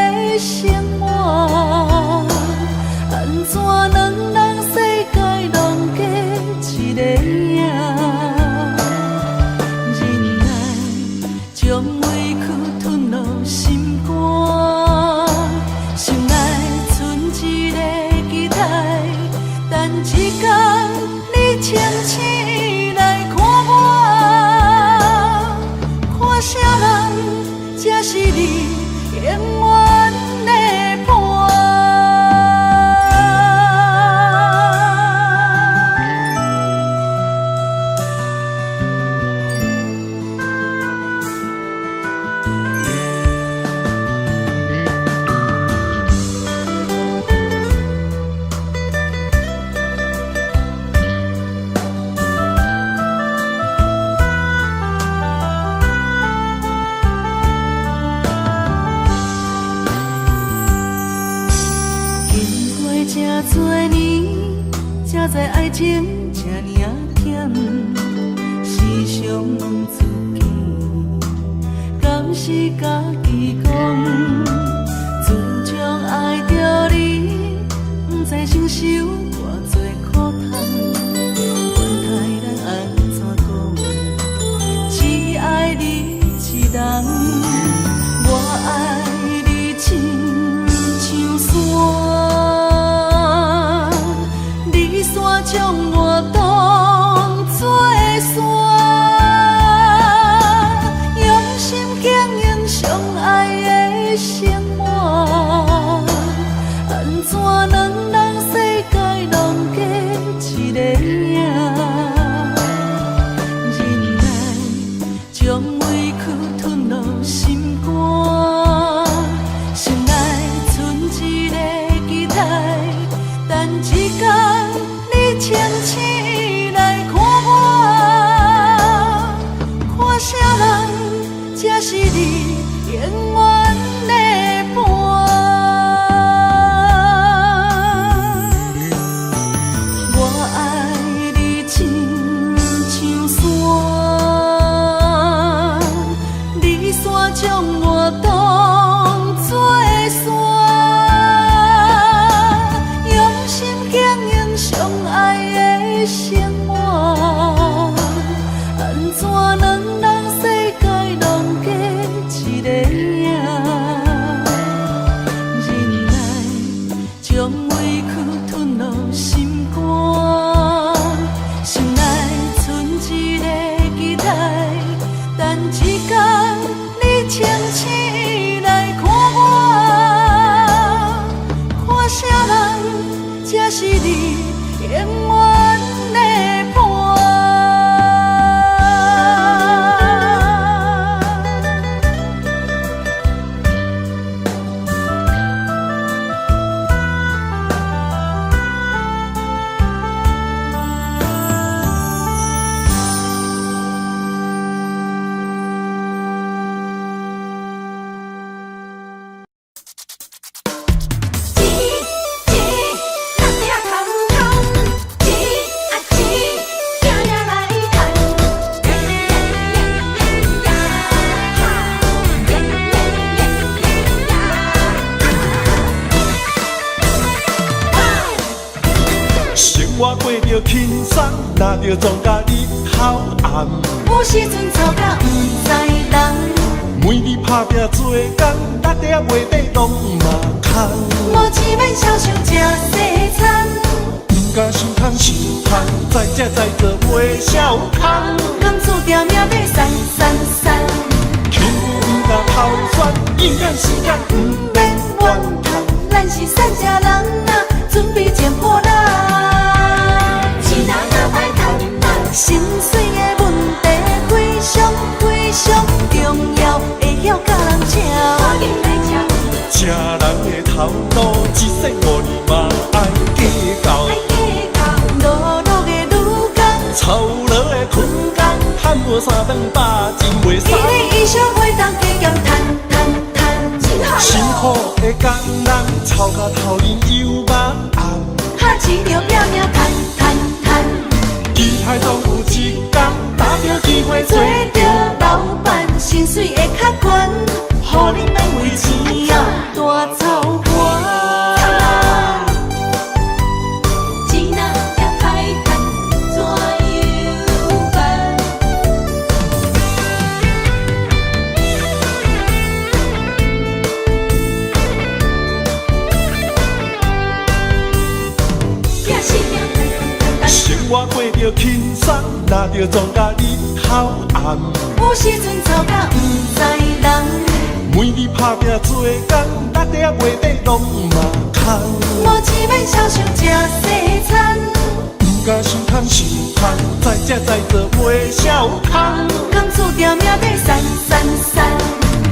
多年，才知爱情这呢甜，时常问自己，敢是家己讲，自从爱着你，不知承受偌多苦痛，问题咱安怎讲？只爱你一人，我爱你亲像山，你山将我当作山，用心经营相爱的生活，安怎能让世界拢加一个影？忍耐，将委屈吞落心肝，心内存一个期待，等一天你清醒来看我，看啥人才是你永远的伴。我爱你亲像山，你山将我当作山，用心经营相爱的生活，安怎能让世界拢加一个影？忍耐，将委屈吞落心肝，心内存一个期待，等一天你清醒来看我，看啥人才是你永远的伴。生活过着轻松，哪着总甲你好暗。有时阵吵甲不知人，每日打拼做工，六点月底拢嘛空。无钱免少想吃西餐，不敢想通想通，再吃再做袂少空。工资条命要散散散，轻浮不敢偷选，应赶时间不免怨叹。咱是善家人啊，准备捡破烂。钱哪哪歹趁啊，心水的问题非常非常重要，会晓甲人请。赶紧来请。吃人的头脑，一世五年嘛爱计较。劳碌的女工，操劳的困工，赚无3顿饱，真袂一日以上会当加减赚赚赚，辛苦的工人，操到头面油嘛红。哈钱着拼命赚赚赚，期待总有一天，打着机会做着老板，薪水会较悬，互你免为钱啊大操盘。钱若也歹赚，怎样办？拼死命生活过着轻松，哪着总甲你好暗。有时阵吵甲不知人，每日打拼做工，六点月底拢嘛空。无钱免少想吃西餐，不敢想通想通，再吃再做袂少空。工资条命要散散散，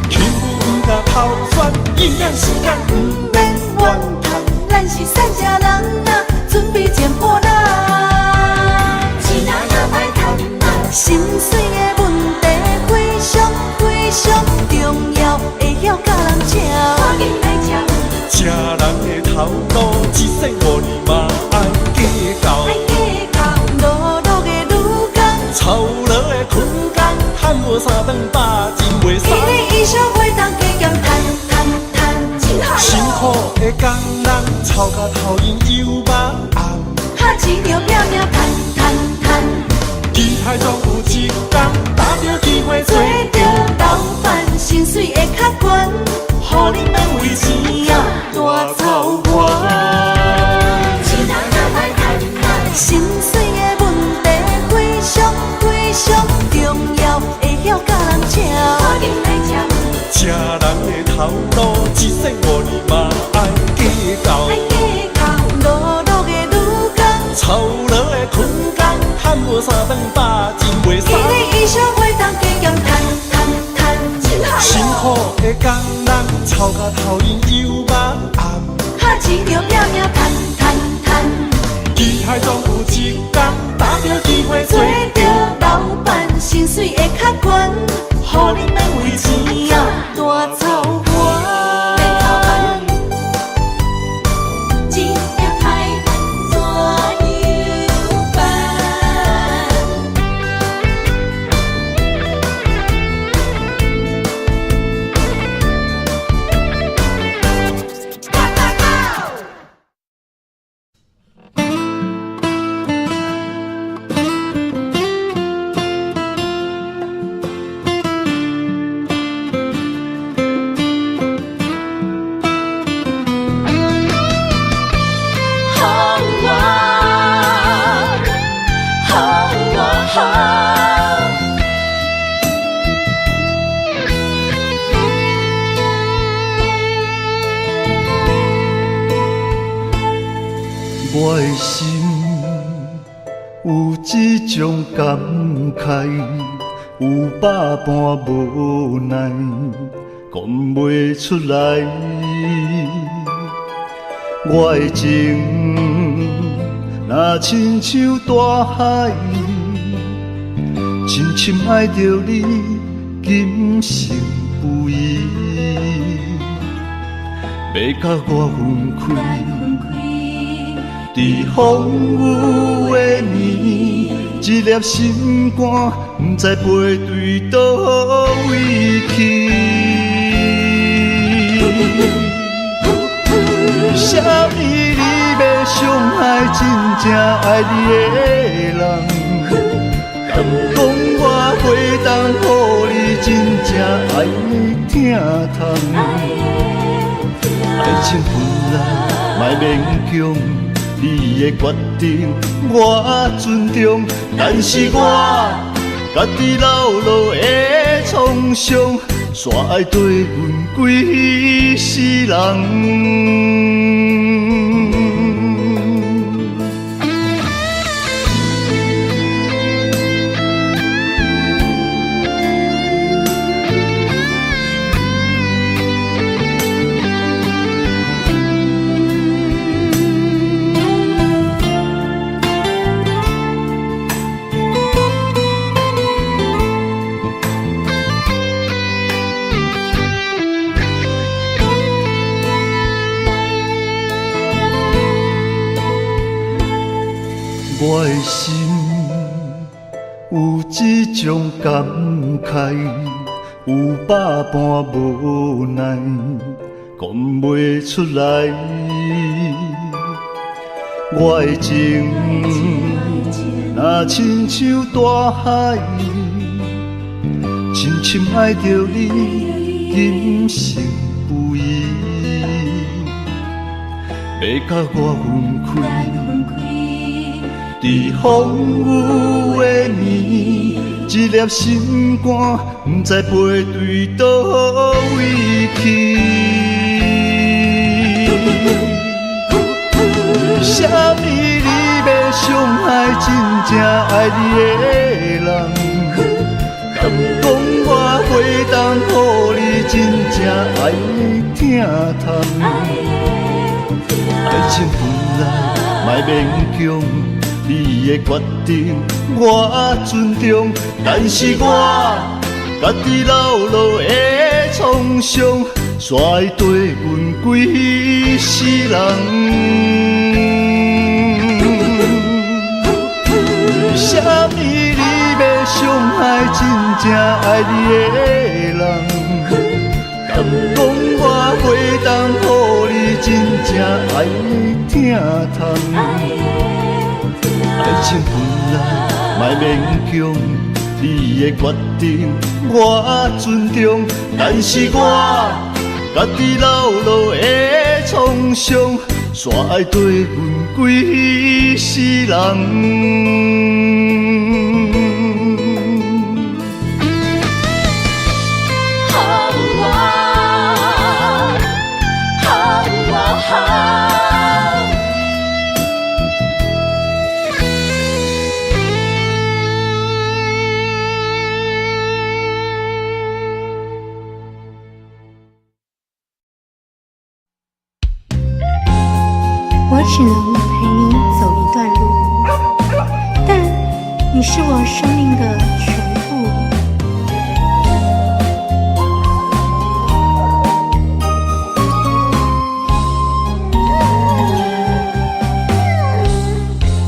轻浮不敢偷选，应赶时间不免怨叹。咱是善家人啊，准备捡破烂。钱哪哪歹趁啊，心水的问题非常非常重要，会晓甲人请。赶紧来请。吃人的头路，一生5年嘛爱计较。路路的女工，操劳的困工，赚无3顿饱，真袂爽。你的衣裳袂当加减趁，辛苦的工人，操甲头晕又目红。哈钱着拼命趁，期待总有一天，打着机会做着老板，薪水会较悬，予你免为钱啊大操盘。心水的问题非常重要，会晓甲人请。吃人的头路，一生5年嘛爱计较。路路的女工，操劳的困工，赚无3顿饱，真袂爽。你的衣裳袂当加减趁，辛苦的工人，操甲头晕又目红。哈钱着拼命趁，期待总有一天，打着机会做着老板，薪水会较悬，予你免为钱啊大操盘。钱要开怎样办？我的心有一种感慨，有百般无奈，讲袂出来。我的情若亲像大海，深深爱着你，今生不移。要甲我分开。在风雨的年，一粒心肝，不知飞对倒位去。啥物你要伤害真正爱你的人？敢讲我会当予你真正爱你疼痛？爱情本来莫勉强。你的决定我尊重，但是我家己流落的创伤，煞爱对阮几世人。我的心有一种感慨，有百般无奈，讲袂出来。我的情若亲像大海，深深爱着你，今生不移。要甲我分开。在风雨的年，一粒心肝，不知飞对倒位去。啥物你要伤害真正爱你的人？敢讲我会当予你真正爱你疼痛？爱情本来莫勉强。你的决定我尊重，但是我家己流落的创伤，煞会对阮几世人。为什么你要伤害真正爱你的人？敢讲我袂当予你真正爱的疼痛？爱情本来莫勉强，你的决定我尊重，但是我家己老路的创伤，煞爱对阮几世人。我只能陪你走一段路，但你是我生命的全部。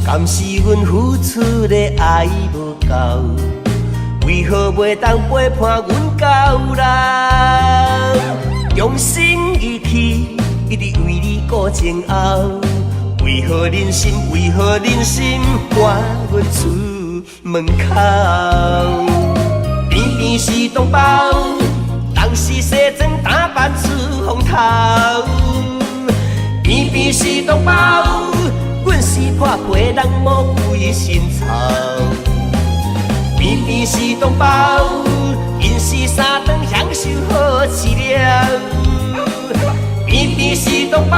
敢是阮付出的爱无够，为何袂当陪伴阮到老？用心一起，一直为你顾前后。为何忍心？为何忍心赶阮出门口？偏偏是同胞，当时西装打扮出风头。偏偏是同胞，阮是破皮人魔鬼心操。偏偏是同胞，因是三顿享受好饲料。偏偏是同胞。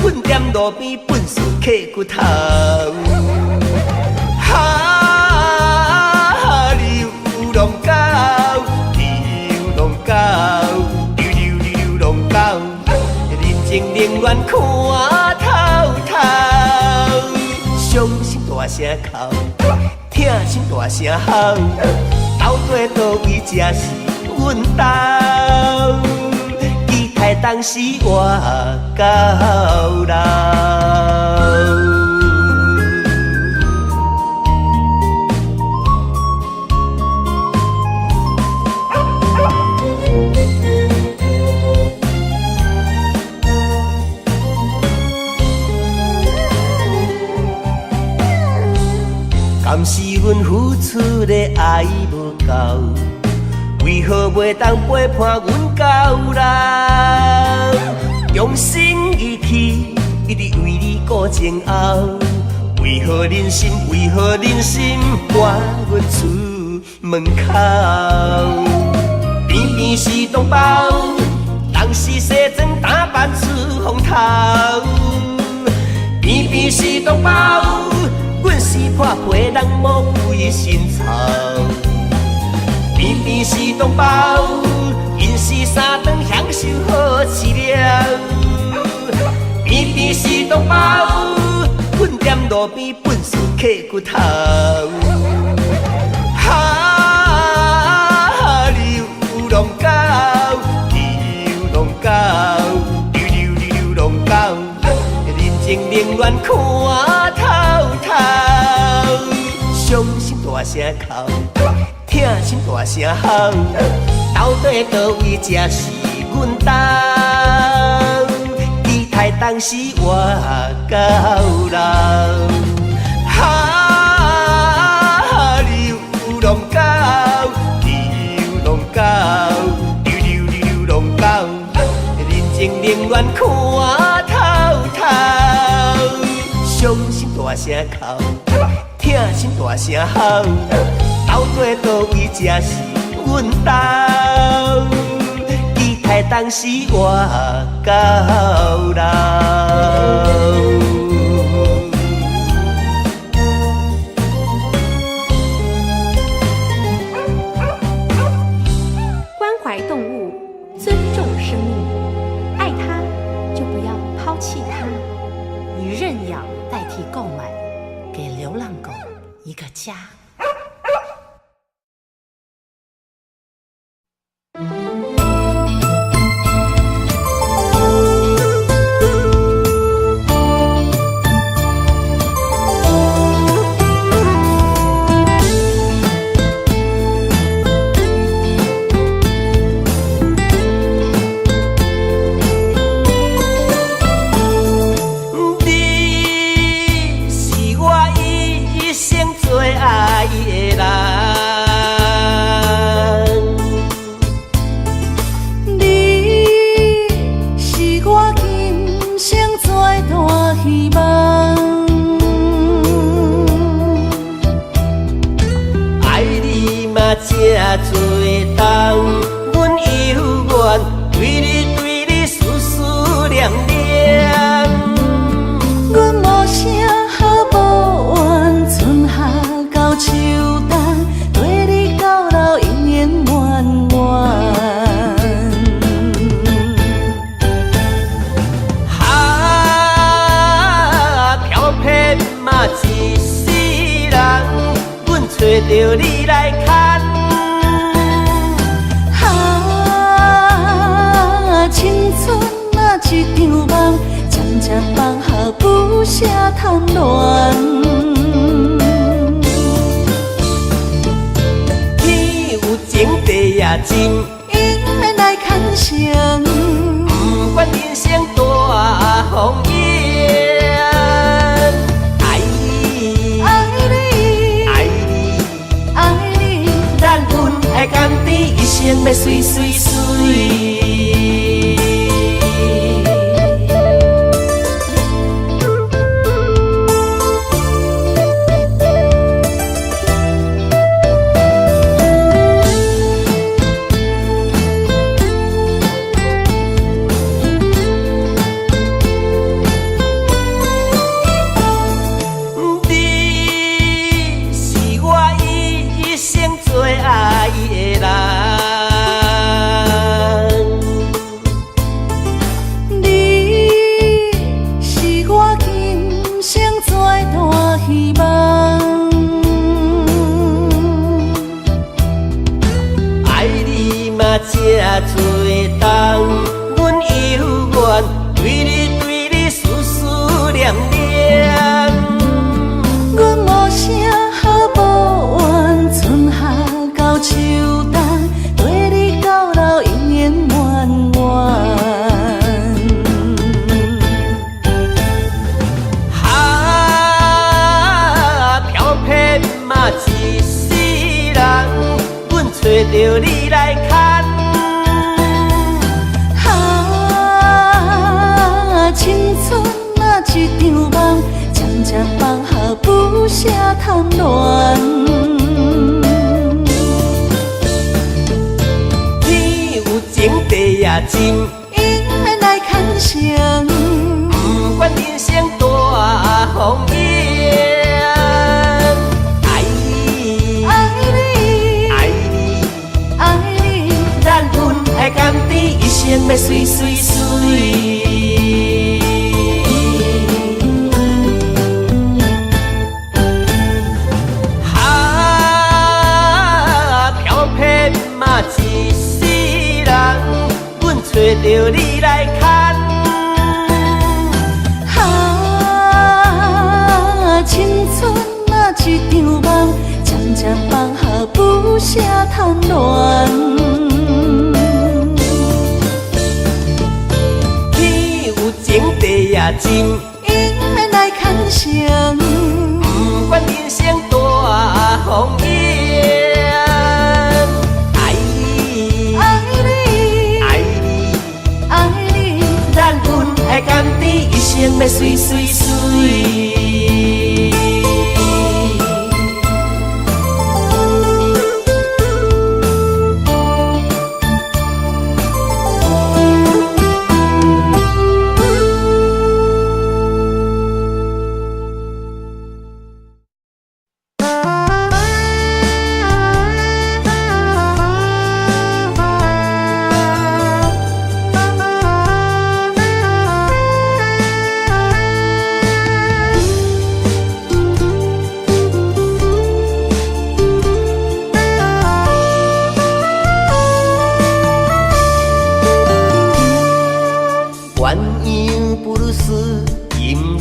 阮踮路边笨死刻骨头，流浪狗，流浪狗，流浪狗，人情冷暖看透透，伤心大声哭，痛心大声吼，到底倒位才是阮家？待当时我到老。敢是阮付出的爱无够？为何袂当陪伴阮到老？用心一起，一直为你顾前后。为何忍心？为何忍心赶阮出门口？偏偏是同胞，当时西装打扮出风头。偏偏是同胞，阮是破皮人魔鬼心操。偏偏是同胞，因是三顿享受好饲料。偏偏是同胞，阮踮路边笨死刻骨头。流浪狗，流浪狗，流浪狗，人情冷暖看透透，伤心大声哭。痛心大声吼，到底倒位才是阮家？期待当时我到老。流浪狗，流浪狗，流浪狗，人情冷暖看透透，伤心大声哭，痛心大声吼。到底倒位才是阮家？期待当时我到老。关怀动物，尊重生命，爱它就不要抛弃它，以认养代替购买，给流浪狗一个家。这多重，阮犹原对你思念念。阮无声好无怨，春夏到秋冬，对你到老永远远远。哈，飘撇嘛一世人，阮找着你来牵。哈，青春啊一场梦，渐渐放下不舍贪恋。天有情地也真，应免来牵绳，不管人生大风雨。爱你，爱你，爱你，爱你，咱分爱甘甜，一生要水水水。这多重，阮犹原对你思念念。阮无声好无怨，春夏到秋冬，对你到老永远远远。哈，飘撇嘛一世人，阮找着你来牵。青春啊一场梦，渐渐放下不舍贪恋。天有情地也真，应免来牵绳，不管人生大风雨。爱你，爱你，爱你，爱你，咱分爱甘甜，一生要水水水。一世人，阮找着你来牵。哈，青春啊一场梦，渐渐放下不舍贪恋。天有情地也真，应免来牵绳，不管人生大风雨。爱甘甜，一生要水水水。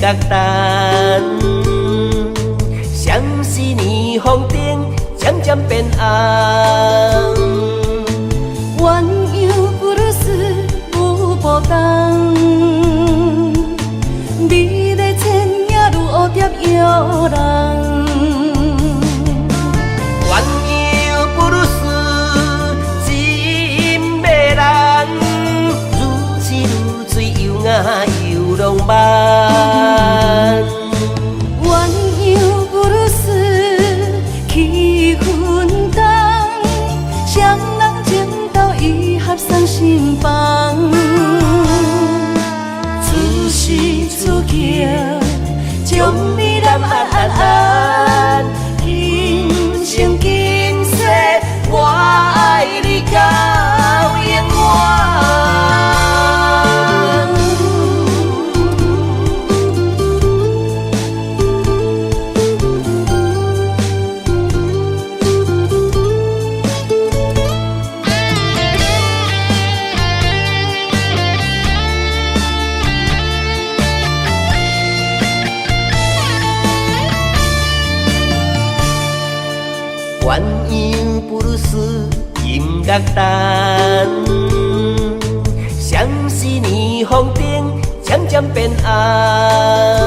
角淡，像是霓虹灯渐渐变红。鸳鸯布鲁斯有波动，美丽千影如蝴蝶摇人。鸳鸯布鲁斯真迷人，如痴如醉又雅又浪漫。鸳鸯布鲁斯气氛重，是注定，将你难安，今生今世，我爱你到永远。鸳鸯布鲁斯音乐单，相思霓虹灯渐渐变暗。